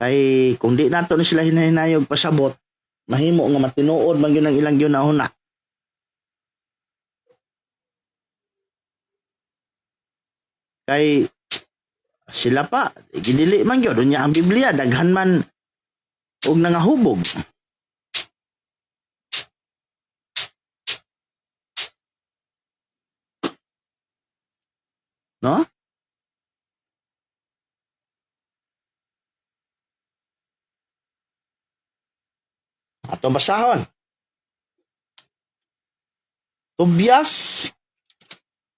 Kay kung di nato ni sila hinahinayog pasabot, mahimo nga matinuod man gyud ang ilang gyud nauna. Kay sila pa gidili man gyud unya ang Biblia daghan man og nangahubog. No? Ato basahon. Tubyas.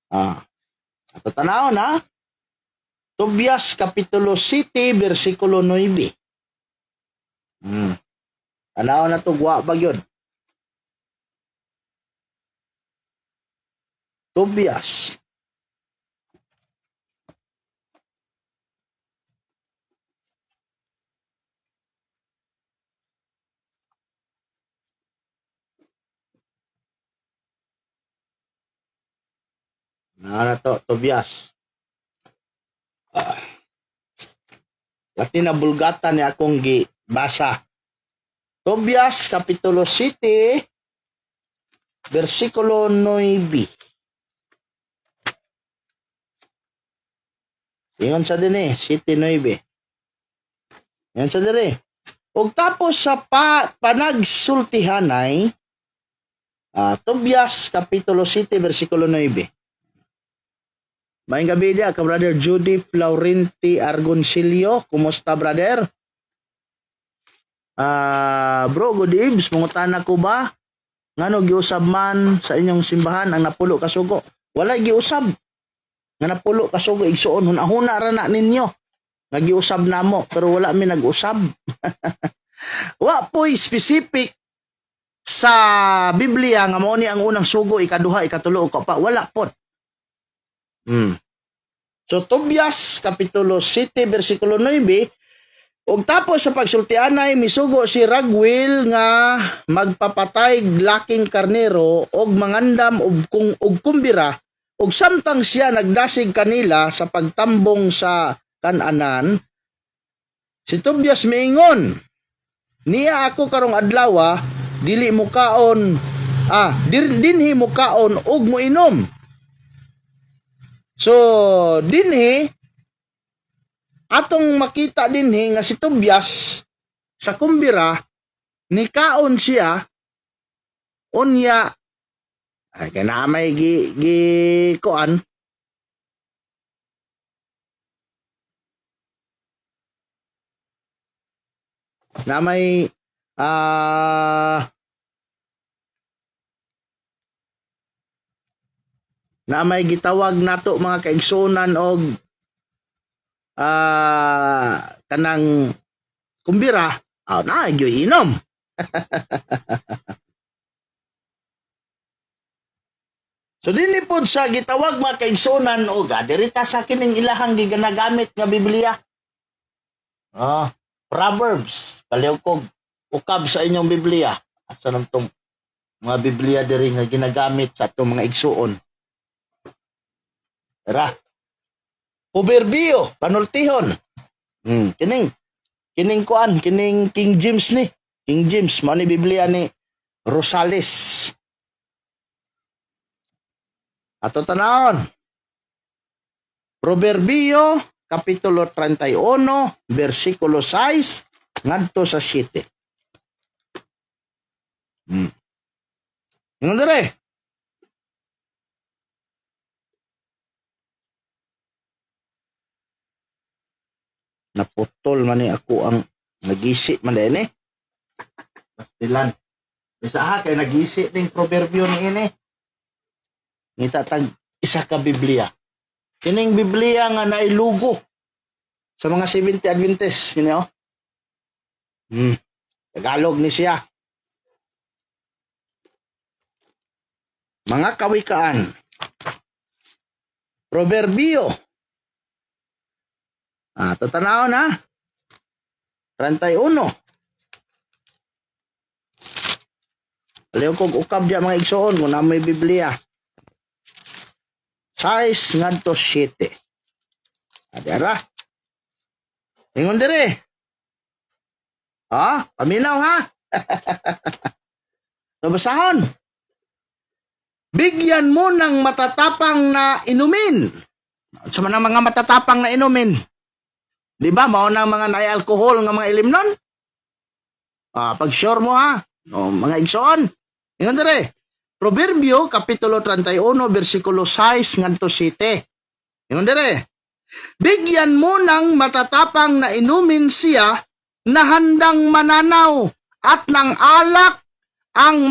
Ato tanawon ha. Tobias Kapitulo 7, versikulo 9. Anaw na to, guwa ba yun? Tobias. Na to, Tobias. Lati na bulgata ni akong gibasa. Tobias Kapitulo 7, versikulo 9. Ingon sa din 7:9. Yan sa dire. Ug tapos sa panagsultihanay, Tobias Kapitulo 7, versikulo 9. Maayong gabi dia ka brother Judy Florenti Argoncillo. Kumusta brother? Bro, good eves. Mungutana ko ba? Ngano giusab man sa inyong simbahan ang napulo ka sugo? Wala giusab. Nga napulo ka sugo igsuon hunahuna ra na ninyo. Nga giusab namo pero wala mi nag-usab. Wa po'y specific sa Biblia nga mao ni ang unang sugo, ikaduha, ikatulo, ikaapat. Wala po. So Tobias Kapitulo 7, versikulo 9. Ug tapos sa pagsultianay misugo si Raguel nga magpapatay laking karnero og mangandam og kumbira, ug samtang siya nagdasig kanila sa pagtambong sa Kananan, si Tobias miingon, niya ako karong adlaw dili mo kaon dinhi mo kaon ug mo inom. So dinhi atong makita dinhi nga si Tobias sa kumbira ni kaon siya unya ay kana may gi kuan na may na may gitawag nato mga kaigsunan og kanang kumbira, na gyoy inom. So dinhi pod sa gitawag mga kaigsunan og dirita sa kining ilahang giganagamit nga Biblia. Proverbs, paliw kog ukab sa inyong Biblia. Asa nang tong mga Biblia diri nga ginagamit sa atong mga igsuon. Tara. Proverbio, panultihon. Kining kuan, kining King James ni. King James, mao ni Biblia ni Rosales. Ato tanawon. Proverbio Kapitulo 31, versikulo 6 ngadto sa 7. Ingon dire. Naputol man ni ako ang nagisi man din Pastilan. Isa kay nagisi ning proverbio ni ini. Ngita tag isa ka Biblia. Kining Biblia nga nailugo sa mga 70 Adventist, you know? Tagalog ni siya. Mga kawikaan. Proverbio. Tatanaw na. 31. Aliw kong ukab diya mga igsoon kung na may Biblia. 6 ngadto 7. Adara. Ingon dire. Paminaw ha. Nabasahon. Bigyan mo ng matatapang na inumin. Sa mga matatapang na inumin. Di ba? Mao nang mga na-alcohol nga mga ilimnon. Pag sure mo ha. Mga igsoon. Ingon dire. Proverbio Kapitulo 31, versikulo 6 ngadto 7. Ingon dire. Bigyan mo ng matatapang na inumin siya na handang mananaw at ng alak ang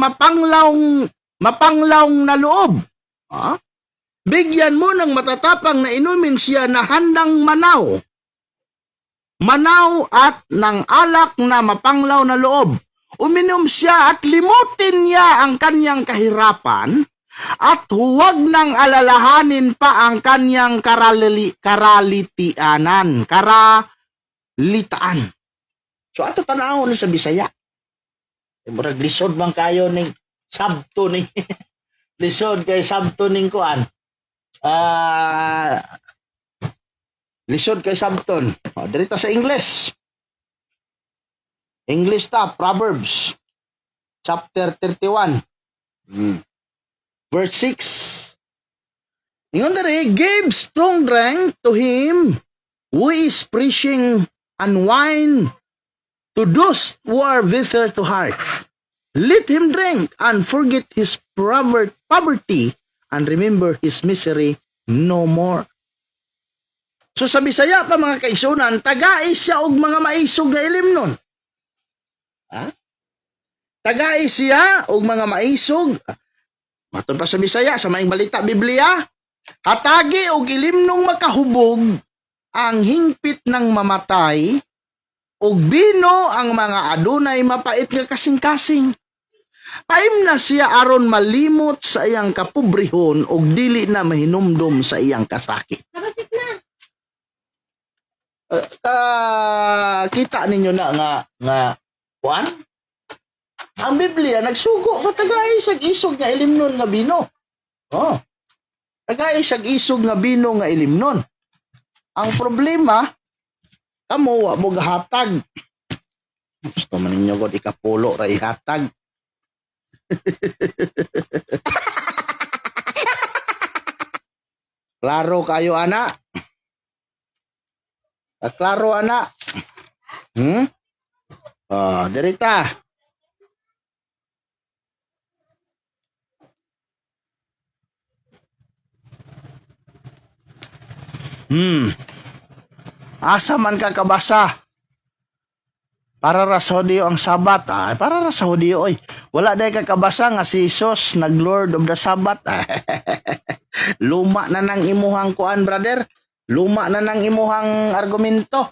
mapanglaw na loob. Bigyan mo ng matatapang na inumin siya na handang manaw. Manaw at ng alak na mapanglaw na loob. Uminom siya at limutin niya ang kanyang kahirapan at huwag nang alalahanin pa ang kanyang karalitaan. So ato tanawon sa Bisaya. Murag lisod man kayo ning sabto ning lisod kay sabto ning kuan. Lisod kay sabton. Dirita sa English. English ta, Proverbs chapter 31. Verse 6. Ingon dere, give strong drink to him who is preaching and wine to those who are bitter to heart. Let him drink and forget his poverty and remember his misery no more. So sa Bisaya pa mga kaisunan, tagais siya og mga maisog na ilimnon. Tagais siya og mga maisog. Matod pa sa Bisaya, sa maing balita Biblia, hatagi og ilimnong makahubog ang hingpit ng mamatay, og bino ang mga adunay mapait nga kasing-kasing. Paim na siya aron malimot sa iyang kapobrehon og dili na mahinumdum sa iyang kasakit. Nabasit na. Kita ninyo na nga kuan? Ang Biblia nagsugo nga tagay sag isog nga ilimnon nga bino. Oh. Tagay sag isog nga bino nga ilimnon. Ang problema kamo wa mo gahatag. Gusto man ninyo gud ikapulo ra ihatag. Klaro kayo ana? Klaro ana? Dirita. Asa man ka kabasa? Para ra sa Hudiyo ang Sabat. Para ra sa Hudiyo, oy. Wala day ka kabasa nga si Jesus nag-Lord of the Sabbath. Luma na nang imuhang kuan, brother. Luma na nang imuhang argumento.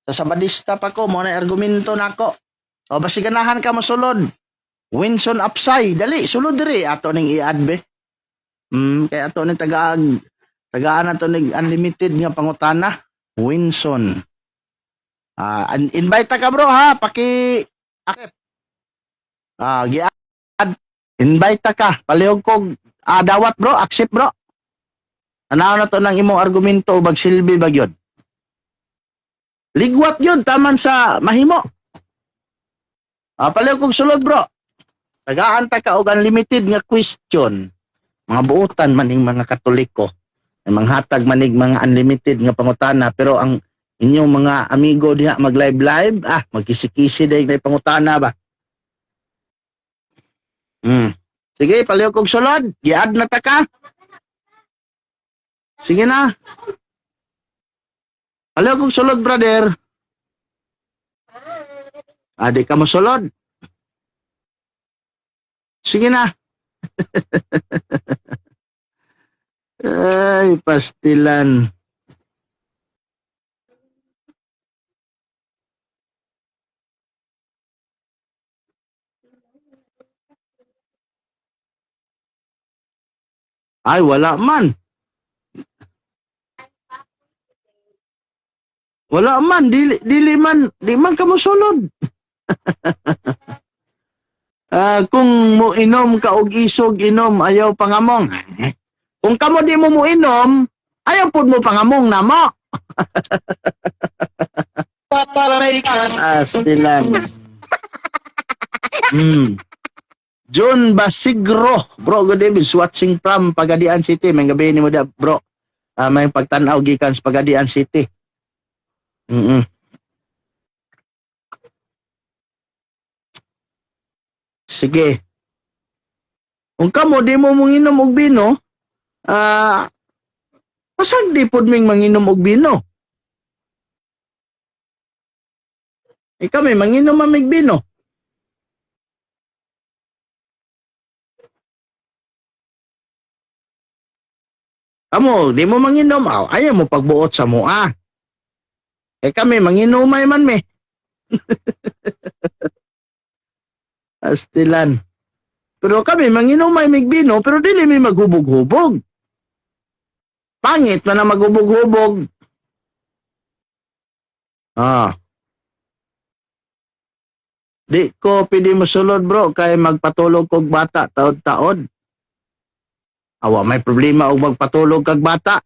Sa Sabadista pa ko, mo na argumento nako. O basi ganahan ka mo sulod. Winson Apsay, dali sulod diri ato ning i-adbe. Kay ato ning tagaan ato ning unlimited nga pangutana. Winson. Invite ka bro ha, paki-akip. Invite ka, palihog kog dawat bro, accept bro. Anaw na to ng imong argumento ubag silbi ba gyud? Ligwat yun, taman sa mahimo. Palihog kog sulod bro. Tagaan ta ka og unlimited nga question. Mga buutan maning mga Katoliko. Manghatag manig mga unlimited nga pangutana pero ang inyong mga amigo diha mag-live, magkisi-kisi dahil na pangutana ba? Sige, palihog kong sulod. Giad na ta ka. Sige na. Palihog kong sulod, brother. Di ka mo sulod. Sige na. Ay, pastilan. Ay, wala man. Wala man, dili man ka mo sulod. Kung mo inom ka og isog inom, ayaw pangamong. Kung kamo di mo inom, ayaw pud mo pangamong na mo. Stilan. John Basigro, bro, good evening, watching from Pagadian City. May gabi ni mo da, bro. May pagtanaw gikan sa Pagadian City. Sige. Kung kamo di mo manginom og bino, pasag di pod ming manginom og bino. Kami manginom mamig bino. Amo, di mo manginom, ayaw mo pagbuot sa mua. Kami, manginumay man me. Astilan. Pero kami, manginumay migbino, pero dili may maghubog-hubog. Pangit man na maghubog-hubog. Di ko pwede mosulod bro, kay magpatulog kog bata taod-taod. Awa, may problema og magpatulog kag bata.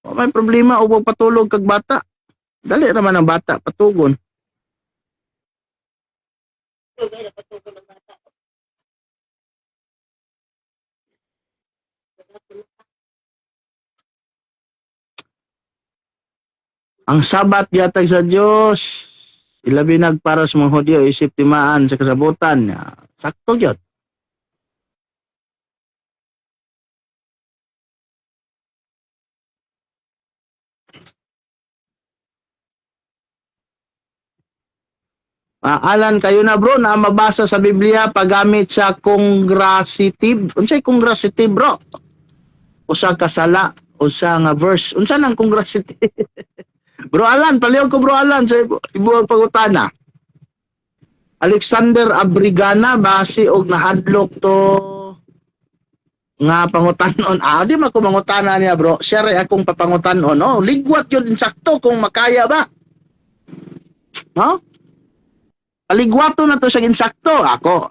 May problema og magpatulog kag bata. Dali naman ang bata, patugon. Ang sabat yatag sa Dios, ilabi nagpara sa mga Hudyo, isip timaan sa kasabutan. Sakto yun. Alan, kayo na bro, na mabasa sa Biblia paggamit sa congrusitive. Unsay congrusitive bro? Usa kasala, usa nga verse. Unsa nang congrusitive? Bro Alan, palihog ko bro Alan sa ibuang pangutana. Alexander Abrigana base og nahadlok to nga pangutanon. Di man ko mangutana niya bro. Siya rin akong papangutanon. Ligwat yun insakto kung makaya ba. Paligwato na to sa insakto. Ako,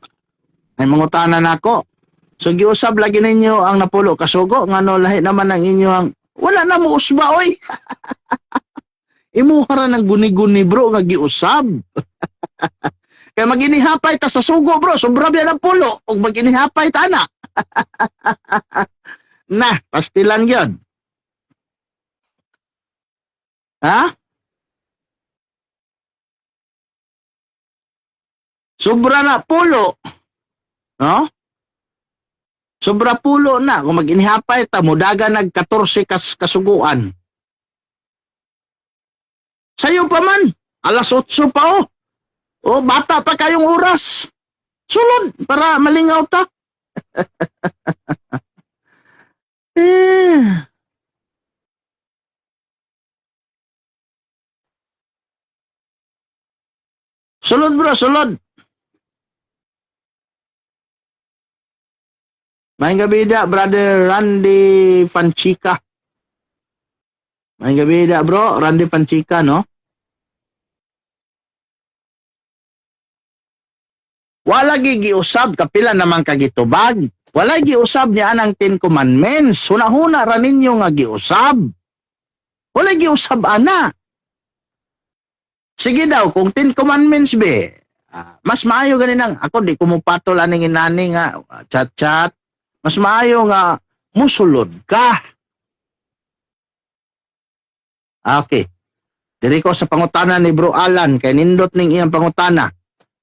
ay mangutana na ako. So giusab lagi ninyo ang napulo kasugo. Ngano lahi naman ang inyong wala na mo usba oy. Imuhara ng guni-guni bro nga giusab. Kaya maginihapay ta sa sugo bro. Sobra biya ng pulo. O maginihapay ta na. Na, pastilan yun. Sobra na pulo. Sobra pulo na. Kung mag-inihapay ta, mudaga nag-14 kasuguan. Sayo pa man. Alas 8 pa bata pa kayong oras. Sulod para malingaw ta. Sulod bro, sulod. Maayong gabi da, brother Randy Panchica. Maayong gabi da, bro, Randy Panchica, no? Wala giusab, kapila naman kagitubag. Wala giusab niya anang 10 commandments. Huna-huna ra ninyo nga giusab. Wala giusab ana. Sige daw, kung 10 commandments be, mas maayo ganinang, ako di kumupatol aning inani nga, chat-chat. Mas maayo nga musulod ka. Okay. Diri ko sa pangutana ni Bro Alan kay nindot ning iyang pangutana.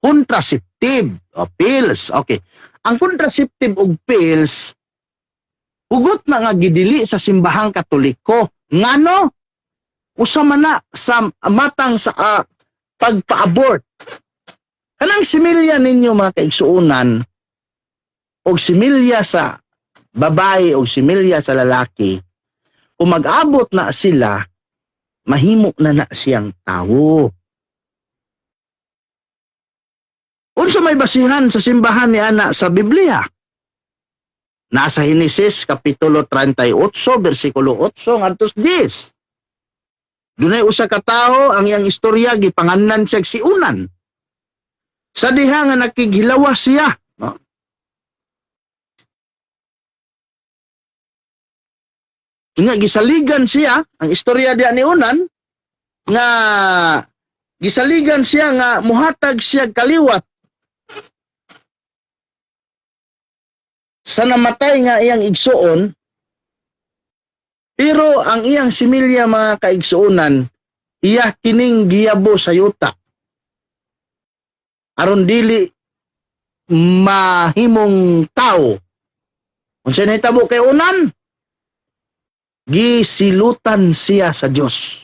Contraceptive o pills. Okay. Ang contraceptive og pills hugot na nga gidili sa simbahang Katoliko. Ngano? Usa man na sa matang sa pagpa-abort. Kanang similya ninyo mga kaigsuunan o similya sa babae o similya sa lalaki, kung mag-abot na sila, mahimo na siyang tawo. Unsa may basihan sa simbahan ni ana sa Biblia? Nasa Henesis kapitulo 38, bersikulo 8 ngadto 10. Dunay usa ka tawo ang iyang istorya gipanganlan siya si Unan. Sa diha nga nakighilawa siya, nga gisaligan siya, ang istorya diya ni Unan, nga gisaligan siya nga muhatag siya kaliwat sa namatay nga iyang igsuon, pero ang iyang similya mga kaigsuonan, iya kining giyabo sa yuta. Aron dili mahimong tao. Unsa nahitabo kay Unan? Gisilutan siya sa Dios.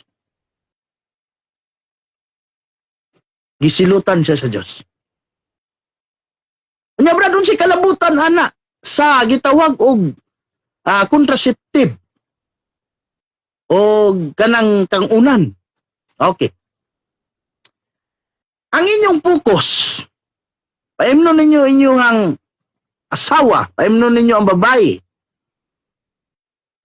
Gisilutan siya sa Dios. Unya brad, si kalabutan ana sa gitawag og contraceptive o kanang kangunan. Okay. Ang inyong focus, paimnon ninyo inyong asawa, paimnon ninyo ang babae,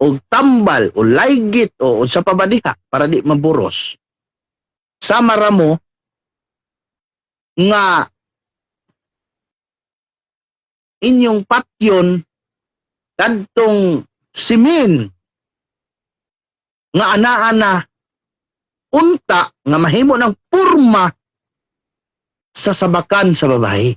o tambal, o laygit, o sa pabadiha, para di maburos. Sama ra mo, nga inyong patyon, kadtong simin, nga ana-ana, unta, nga mahimo ng purma, sa sabakan sa babae.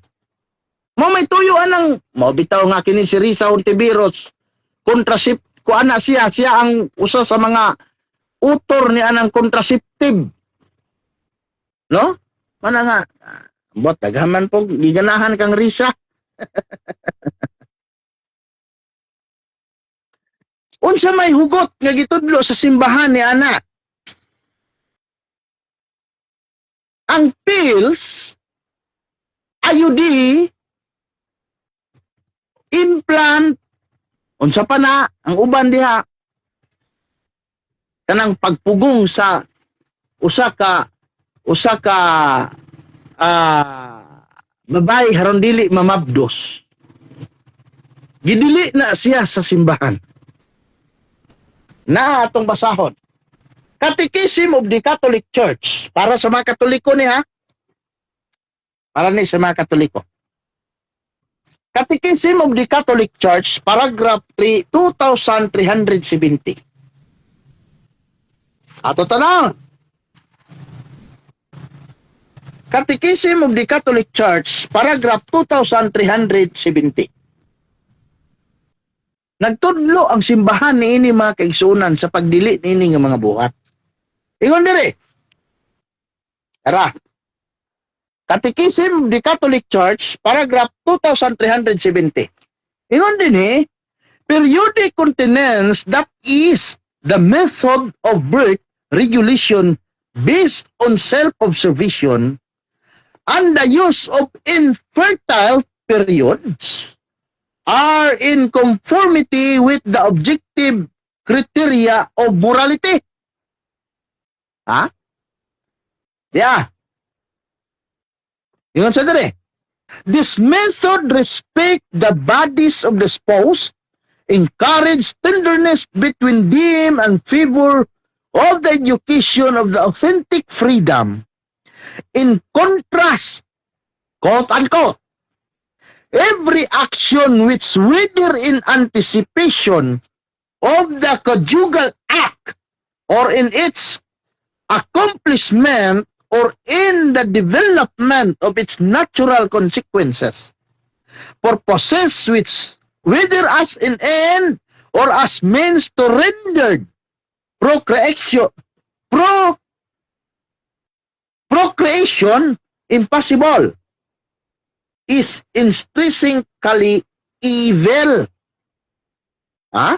May tuyo anang, bitaw nga kini si Risa Hontiveros, contracept, ko ana siya ang usa sa mga utor ni anang contraceptive. No? Mana nga, bot, tagaman po, giganahan kang Risa. Unsa may hugot nga gitudlo sa simbahan ni ana? Ang pills, IUD, implant, unsa pa na, ang uban diha, kanang pagpugong sa usa ka babae haron dili mamabdos. Gidili na siya sa simbahan. Na atong basahon. Catechism of the Catholic Church, para sa mga Katoliko niya, para ni sa mga Katoliko. Catechism of the Catholic Church, paragraph 2370. Ato tanong. Catechism of the Catholic Church, paragraph 2370. Nagtudlo ang simbahan niini mga kaigsunan sa pagdili niini nga mga buhat. Ingon diri. Tara. Catechism of the Catholic Church, paragraph 2370. Ingon din periodic continence, that is the method of birth regulation based on self-observation and the use of infertile periods, are in conformity with the objective criteria of morality. Ha? Yeah. Ingon sa dere. This method respect the bodies of the spouse, encourage tenderness between them, and favor of the education of the authentic freedom. In contrast, quote unquote, every action which, whether in anticipation of the conjugal act or in its accomplishment or in the development of its natural consequences, purposes which, whether as an end or as means to render procreation impossible, is intrinsically evil. Ha?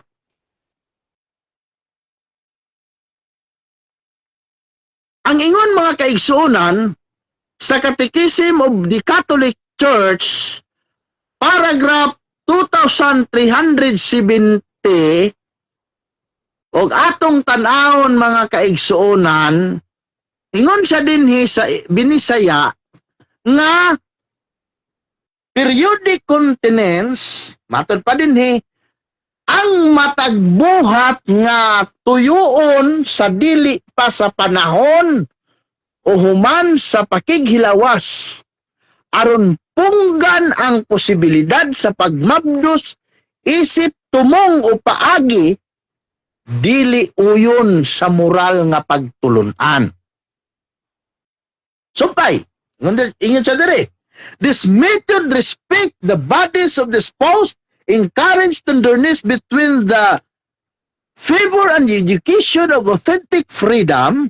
Ang ingon mga kaigsuonan sa Catechism of the Catholic Church, paragraph 2370, og atong tan-awon mga kaigsuonan, ingon siya dinhi sa binisaya nga periodic continence, matod pa dinhi, ang matagbuhat nga tuyoon sa dili pa sa panahon o human sa pakighilawas aron punggan ang posibilidad sa pagmabdos isip tumong o paagi dili uyon sa moral nga pagtulunan. Sumpay, ingon sa diri. This method respect the bodies of the spouse, encourage tenderness between the favor and education of authentic freedom.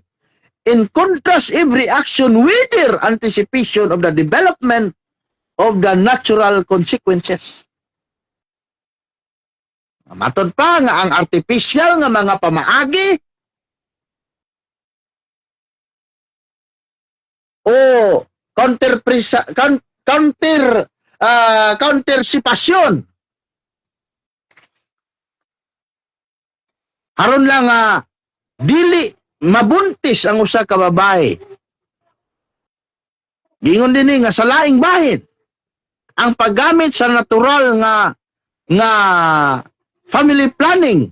In contrast, every action whether anticipation of the development of the natural consequences. Matod pa nga ang artificial nga mga pamaagi o countersipasyon Haron lang nga dili mabuntis ang usa ka babae. Gingon din nga sa laing bahin ang paggamit sa natural nga family planning.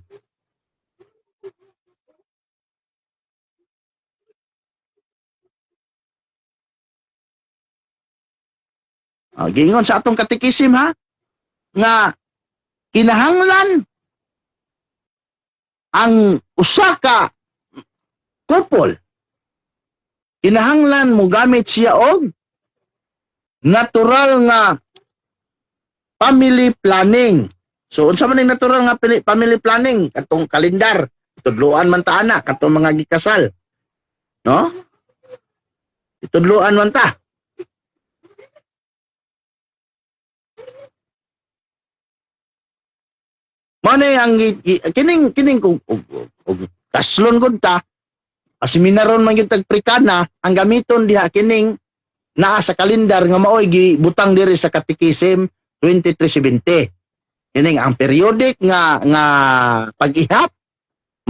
Gingon sa atong katikisim ha nga kinahanglan ang usa ka couple kinahanglan mo gamit siya og natural nga family planning. So unsa man ning natural nga family planning? Katong kalendar, tudloan man ta ana katong mga gikasal. No? Itudloan man ta. Mao ang kining kung kaslon gud ta asiminaron man gyud tag Afrikana ang gamiton diha kining naa sa kalendar nga maoy gibutang diri sa Katikisim 2370. Kining ang periodic nga pag-ihap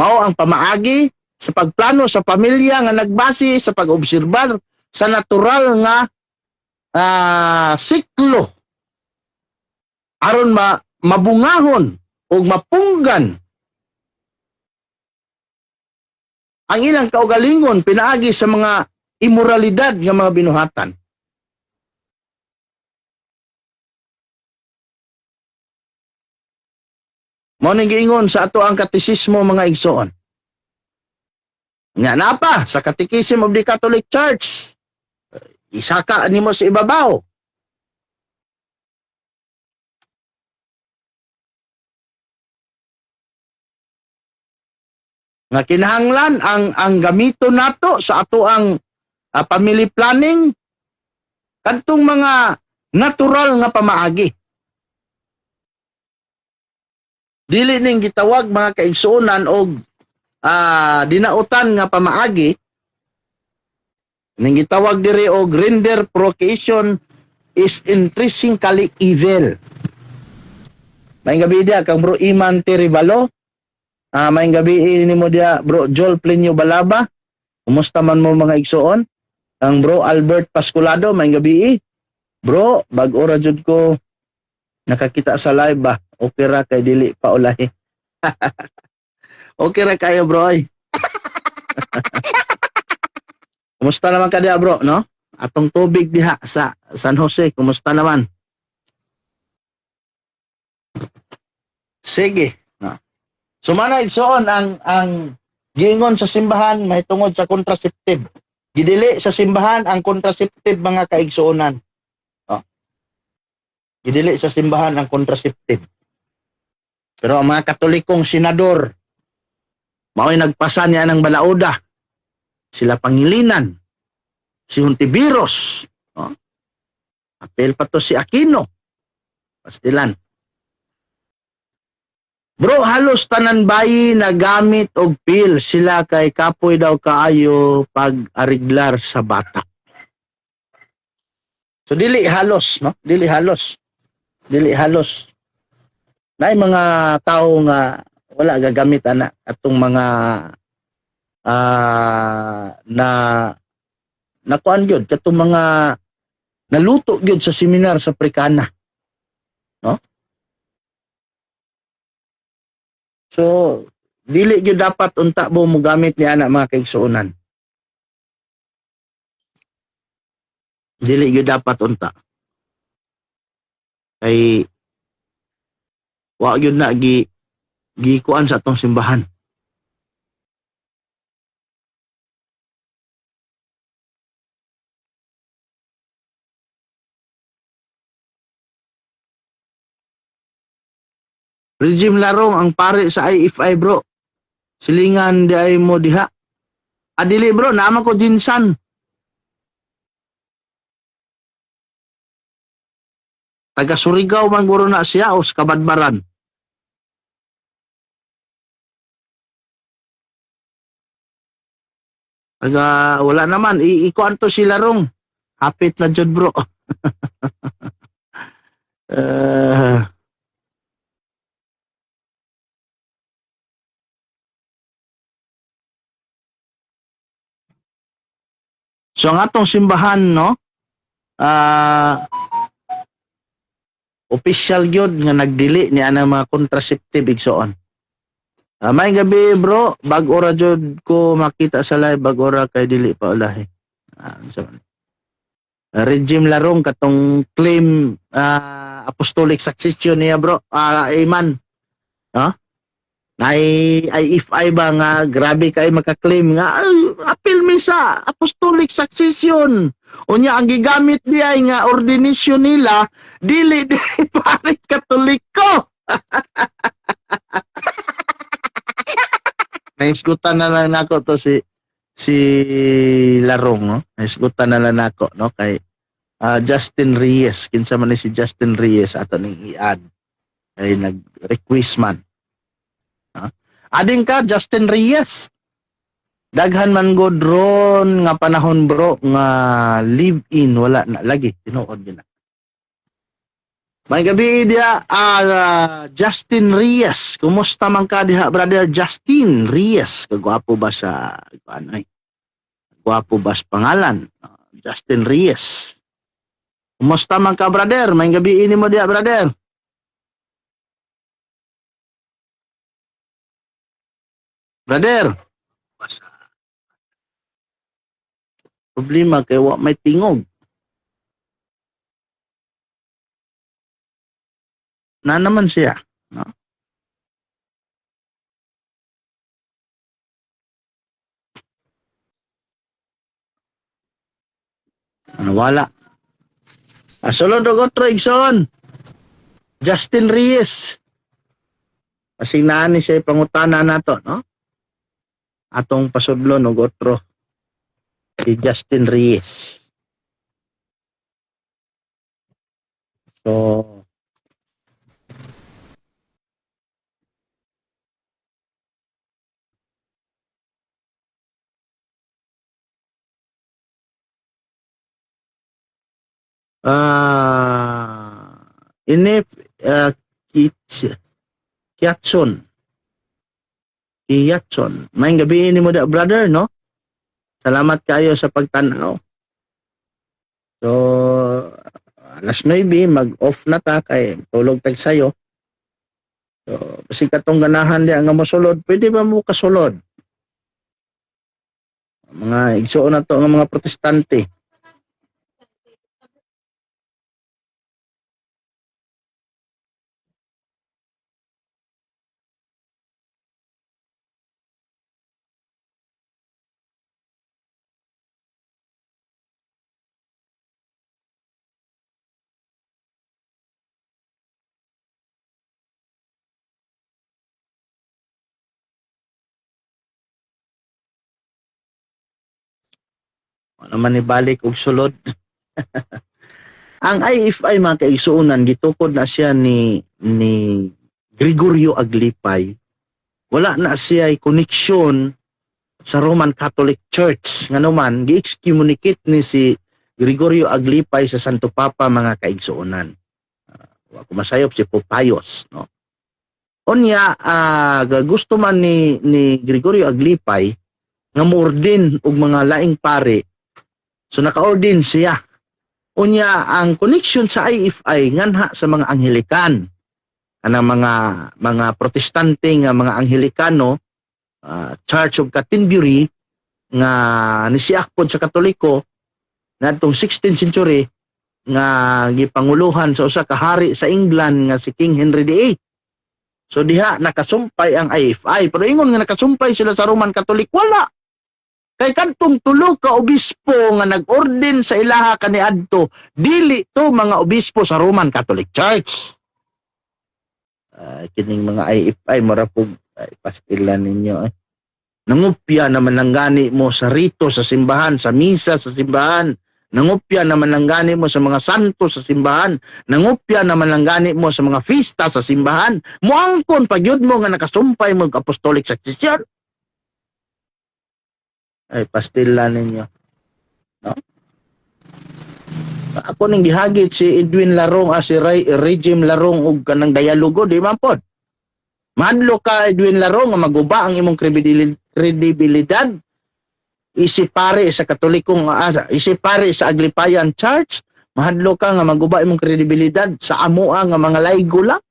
mao ang pamaagi sa pagplano sa pamilya nga nagbase sa pag-obserbar sa natural nga siklo aron mabungahon o mapunggan ang ilang kaugalingon pinaagi sa mga immoralidad nga mga binuhatan. Mao ning giingon sa ato ang katisismo mga igsoon. Nga napa sa Catechism of the Catholic Church. Isaka nimo sa ibabaw. Nga kinahanglan ang gamito nato sa ato ang family planning kadtong mga natural nga pamaagi. Dili ning gitawag mga kaigsuonan og dinautan nga pamaagi ning gitawag diri og gender procreation is intrinsically evil. May gabi dia kang Bro Iman Terivalo. May gabi nimo dia Bro Joel Plinio Balaba. Kumusta man mo mga igsuon? Ang Bro Albert Pasculado, may gabi. Bro, bag-o ra jud ko nakakita sa live ba? Okay ra kay dili pa ulahi. Okay ra kayo bro ay. Kumusta naman ka diha bro, no? Atong tubig diha sa San Jose, kumusta naman? Sige, no. Sumana igsoon ang giingon sa simbahan may tungod sa contraceptive. Gidili sa simbahan ang contraceptive mga kaigsuonan. No? Gidili sa simbahan ang contraceptive. Pero ang mga Katolikong senador mao'y nagpasa niya ng balauda. Sila Pangilinan, si Hontiveros, no? Apel pa to si Aquino. Pastilan. Bro, halos tanan bayi na gamit og pil sila kay kapoy daw kaayo pag-ariglar sa bata. So dili halos, no? Dili halos. Dili halos. Nay mga tao nga wala gagamit ana atong mga na kuan gyud katong mga naluto gyud sa seminar sa Afrikana. No? So, dili gyud dapat unta mo gamit ni ana mga kaigsuonan. Dili gyud dapat unta. Kay wa gyud na gikuan sa atong simbahan. Regime larong ang pare sa IFI bro. Silingan di ay mo diha. Adili bro, naman ko Jinsan. Taga Surigao man guro na siya o sa Kabadbaran. Taga wala naman, ikuan to sila rong. Hapit na jud bro. So ang atong simbahan, no, official gyud nga nagdili ni ana mga contraceptive igsoon. May gabi bro, bag-o ra jud ko makita sa live, bag-o ra kay dili pa ulahi. So, regime larong katong claim apostolic succession niya bro, iman. No? Ay if I ba nga grabe kay maka-claim nga apil mi sa apostolic succession. Unya ang gigamit diay nga ordination nila dili pare Katoliko. Naisgutan na lang nako to si Larong, no? Naisgutan na lang nako, no, kay Justin Reyes, kinsa man ni si Justin Reyes ato ning i-add ay nag-request man. Ading ka Justin Reyes. Daghan man god ron nga panahon bro nga live in wala na lagi tinuod gyud na. May gabi dia Justin Reyes. Kumusta man ka diha brother Justin Reyes? Kagwapo ba sa anay? Gwapo ba sa pangalan? Justin Reyes. Kumusta man ka brother? May gabi ini mo diha brother. Brother. Problema kay wa may tingog. Na naman siya, no? Ano wala? Sulod og otro igsoon. Justin Reyes. Kasi naani siya pangutana nato, no? Atong pasudlon og otro. Si Justin Reyes. So ini Kiatson. May gabi ini mo da brother, no? Salamat kayo sa pagtanaw. So alas 9 mag-off na ta kay tulog tag sayo. So kasi katong ganahan di nga mosulod, pwede ba mo kasulod? Mga igsoon na to nga mga protestante. Naman ibalik og sulod. Ang IFI mga kaigsuonan gitukod na siya ni Gregorio Aglipay. Wala na siya koneksyon sa Roman Catholic Church. Nga naman gi-excommunicate ni si Gregorio Aglipay sa Santo Papa mga kaigsuonan. Wa ko masayop si Pope Pius, no. Unya gusto man ni Gregorio Aglipay nga moordin og mga laing pare. So naka-ordin siya. Unya ang connection sa IFI nganha sa mga Anghelikan. Anang mga protestante nga mga Anghelikano, Church of Canterbury nga nisiak pod sa Katoliko ngadtong 16th century nga gipanguluhan sa usa ka hari sa England nga si King Henry VIII. So diha nakasumpay ang IFI, pero ingon nga nakasumpay sila sa Roman Catholic, wala. Kay kadtong tulo ka obispo nga nag-orden sa ilaha kaniadto, dili to mga obispo sa Roman Catholic Church. Kining mga IFI mara pug pastilan ninyo. Nangupya naman ang gani mo sa rito sa simbahan, sa misa sa simbahan. Nangupya naman ang gani mo sa mga santo sa simbahan. Nangupya naman ang gani mo sa mga fiesta sa simbahan. Muangkon pagyud mo nga nakasumpay mo apostolic succession. Ay pastila ninyo, no? Ako ning gihagit si Edwin Larong si Regime Larong og kanang dialogo di man pod. Manlo ka Edwin Larong nga maguba ang imong kredibilidad. isipare sa Katolikong isipare sa Aglipayan Church, mahadlo ka nga maguba imong kredibilidad sa amoa nga mga laygo lang.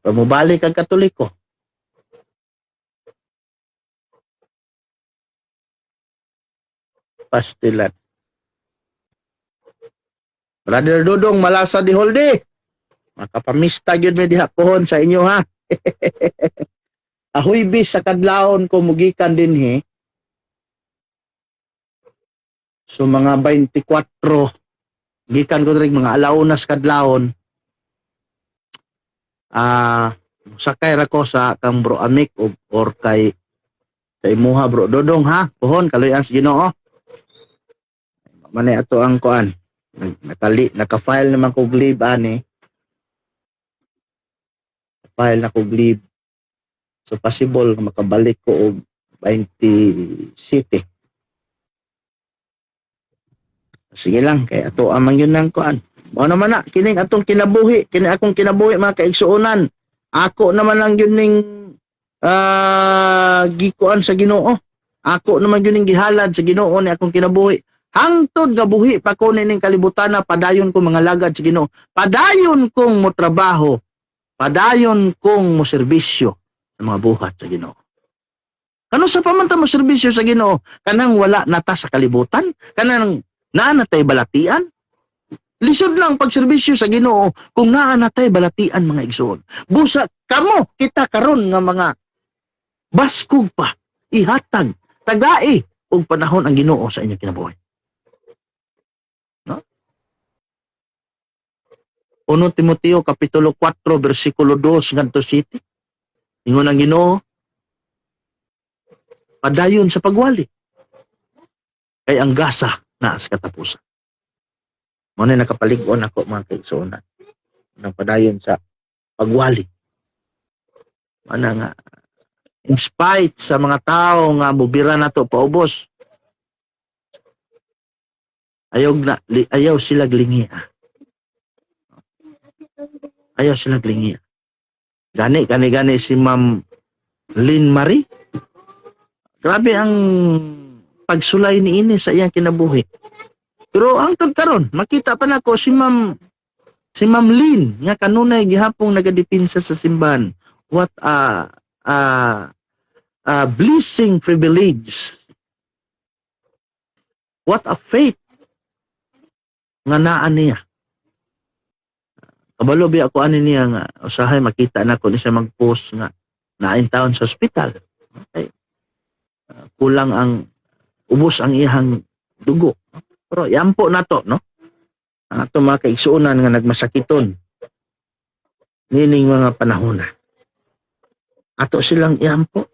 Pamubalik ang Katoliko. Pastilan. Brother Dudong, malasa di holdi. Makapamista yun may diha pohon sa inyo ha. Ahoy bis sa kadlawon ko mugikan din he. So mga 24 gikan ko rin mga alaunas kadlawon. Sakay ra ko sa kang bro Amik or kay sa imuha bro Dodong ha. Pohon kaloyan sa Ginoo. Manay ato ang kuan. Naka-file naman ko leave ani. File na ko leave. So possible makabalik ko og 20 city. Sige lang kay ato amang yun nang kuan. Mao naman na kining atong kinabuhi, kini akong kinabuhi mga kaigsuonan. Ako naman lang yun ning gikuan sa Ginoo. Ako naman yun ning gihalad sa Ginoo ni akong kinabuhi. Hangtod nga buhi pa ko ning kalibutan na padayon ko mga lagad sa Ginoo. Padayon kong mo trabaho. Padayon kong mo serbisyo sa mga buhat sa Ginoo. Kano sa pamanta mo serbisyo sa Ginoo? Kanang wala nata sa kalibutan? Kanang naanatay balatian? Lisod lang pagserbisyo sa Ginoo kung naanatay balatian mga igsoon. Busa kamo kita karon nga mga baskog pa, ihatag, tagai og panahon ang Ginoo sa inyong kinabuhi. No? 1 Timoteo kapitulo 4 bersikulo 2 ngadto 7. Ingon ang Ginoo, padayon sa pagwali. Kay ang gasa na sa katapusan. Mao na nakapalig-on ako mga kaigsuonan. Nang padayon sa pagwali. Ana nga in spite sa mga tao nga mubira nato paubos. Ayaw sila glingi. Ayaw sila glingi. Gani si Ma'am Lynn Marie. Grabe ang pagsulay ni ini sa iyang kinabuhi. Pero hangtod karon makita pa nako si Ma'am Lynn nga kanunay gihapong nagadipinsa sa simbahan. What a blessing privilege. What a faith nga naa niya. Kabalo bi ako ani niya nga usahay makita nako ni siya mag-post nga nain taon sa ospital. Okay. Kulang ang ubos ang iyang dugo. Pero yampo na to, no? Ang ato mga kaigsuonan nga nagmasakiton. Nining mga panahon na. Ato silang yampo.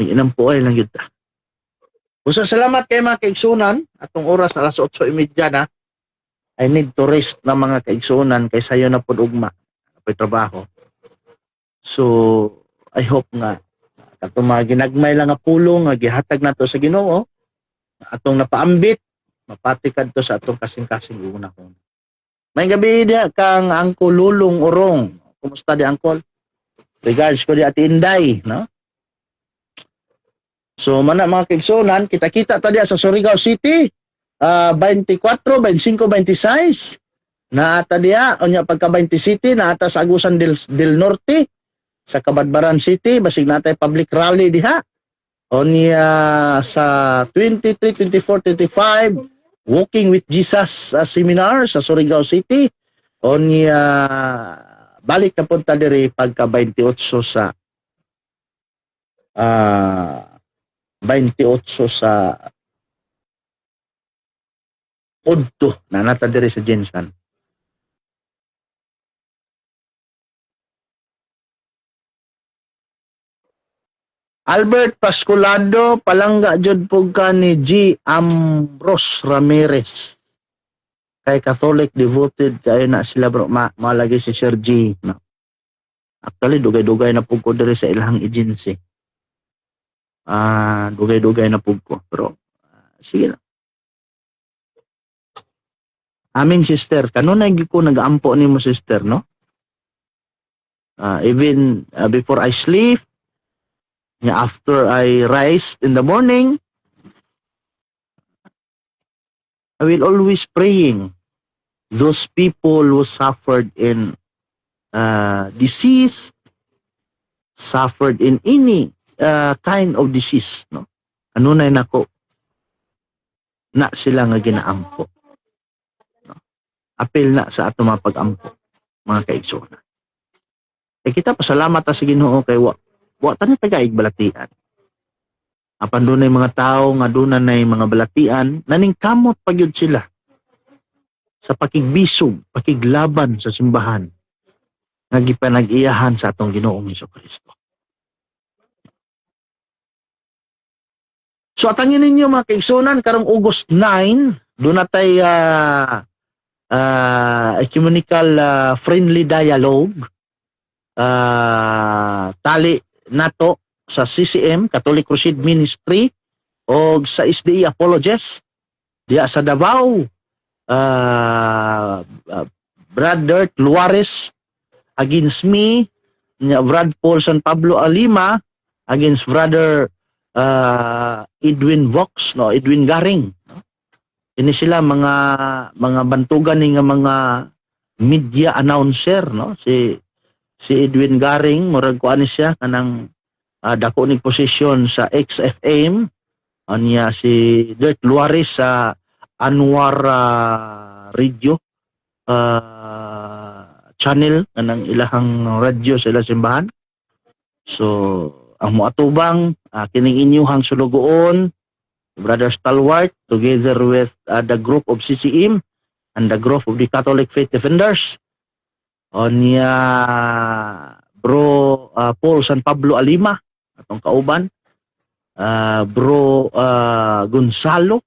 May inampo ay lang yun ta. Usa salamat kay mga kaigsuonan. Atong oras alas 8:30 na. I need to rest na mga kaigsuonan kay sayo na pod ugma. Apoy trabaho. So, I hope nga katong mga ginagmay lang nga pulong nga gihatag nato sa Ginoo atong napaambit mapatikad to sa atong kasing-kasing una ko. May gabi dia kang Angkol Lulong Urong. Kumusta di Angkol? Regards ko di Ate Inday, no? So, mana mga kaigsuonan, kita-kita ta diya sa Surigao City. 24, 25, 26. Naata diya, onya pagka 20 City, naata sa Agusan del Norte. Sa Kabadbaran City, basig natay public rally diha. Onya sa 23, 24, 25, Walking with Jesus seminar sa Surigao City. Onya balik na punta diri pagka 28 sa 28 sa Udto na nata diri sa Jensan. Albert Pasculado, palangga jud pug ka ni G. Ambrose Ramirez. Kay Catholic devoted kay na sila bro malagi si Sir G. No? Actually dugay-dugay na pug ko diri sa ilang agency. Dugay-dugay na pug ko pero sige lang. Amin, sister. Kanunay gyud ko nag-ampo nimo, sister, no? Even before I sleep, after I rise in the morning, I will always praying those people who suffered in disease, suffered in any kind of disease, no? Kanunay nako na sila nga ginaampo. No? Apil na sa ato mga pag-ampo, mga kaigsoon. Kita pasalamat ta sa Ginoo kay wa ta na tagaig balatian. Apan dunay mga tao nga dunay mga balatian, naningkamot pagyud sila sa pakigbisog, pakiglaban sa simbahan nga gipanag-iyahan sa atong Ginoong Hesukristo. So atangin ninyo mga kaigsunan karong August 9, doon natay ecumenical friendly dialogue tali nato sa CCM, Catholic Crusade Ministry, o sa SDE Apologists diya sa Davao. Brother Luares against me, Brad Paul San Pablo Alima against Brother Edwin Vox, no, Edwin Garing, no? Ini sila mga bantugan ni nga mga media announcer, no? Si Edwin Garing murag kuan siya kanang dako ning posisyon sa XFM, anya si Dirt Luares sa Anwar radio channel kanang ilahang radyo sa ilang simbahan. So ang moatubang kining inyuhang sulugoon, Brother Stalwart, together with the group of CCM and the group of the Catholic Faith Defenders, niya Bro Paul San Pablo Alima, atong kauban, Bro Gonzalo,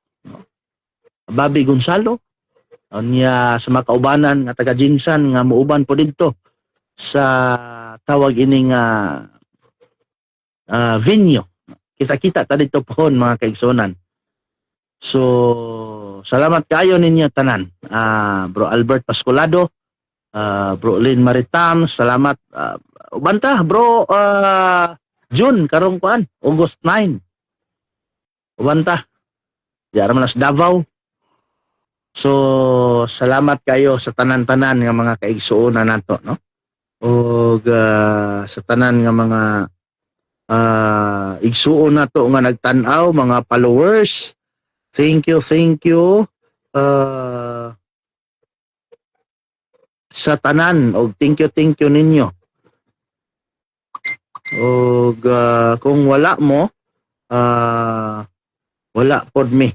Bobby Gonzalo, niya sa mga kaubanan nga taga Jinsan nga muuban po dito sa tawag ining venue. Kita-kita ta dito pohon mga kaigsonan. So salamat kayo ninyo tanan. Bro Albert Pascolado, Bro Lynn Maritam, salamat. Ubanta Bro June karong kuan August 9. Ubanta. Diara man sa Davao. So salamat kayo sa tanan-tanan nga mga kaigsuonan nato, no? O sa tanan nga mga igsuon nato nga nagtan-aw, mga followers. Thank you sa tanan, og thank you ninyo. Og kung wala mo, wala pod mi.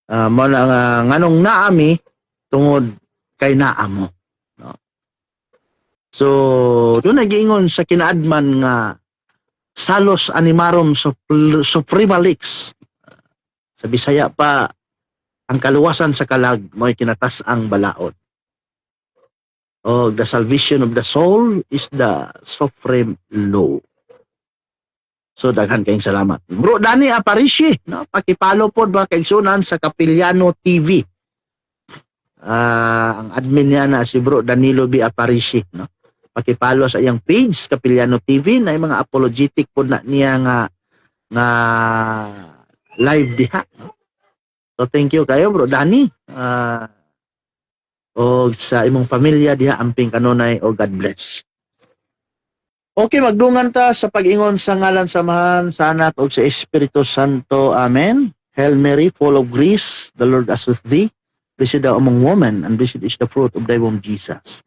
Nganong naami tungod kay naa mo, no? So doon nagiingon sa kinaadman nga Salos Animarum Suprema Lex, sa Bisaya pa, ang kaluwasan sa kalag mo'y kinatas-ang balaod. O the salvation of the soul is the supreme law. So daghan kayong salamat. Bro Danny Aparici, no? Pakipalo po ba kaigsunan sa Capiliano TV. Ang admin niya na si Bro Danilo B. Aparici, no? Pakipalo sa iyang page Capiliano TV na yung mga apologetic po na niya nga live diha, no? So thank you kayo Bro Danny. O sa imong pamilya diha amping kanunay o God bless. Okay, magdungan ta sa pag-ingon sa ngalan samahan sa Anak ug sa Espiritu Santo. Amen. Hail Mary, full of grace, the Lord is with thee. Blessed thou among women, and blessed is the fruit of thy womb, Jesus.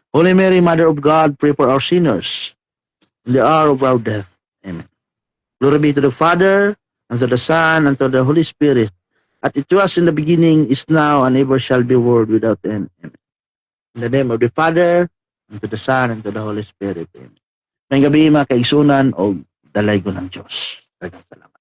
Holy Mary, Mother of God, pray for our sinners in the hour of our death. Amen. Glory be to the Father, and to the Son, and to the Holy Spirit, as it was in the beginning, is now, and ever shall be, world without end. Amen. In the name of the Father, and to the Son, and to the Holy Spirit. Amen. Ngayong gabi mga kaigsunan o dalay ko ng Diyos. Salamat.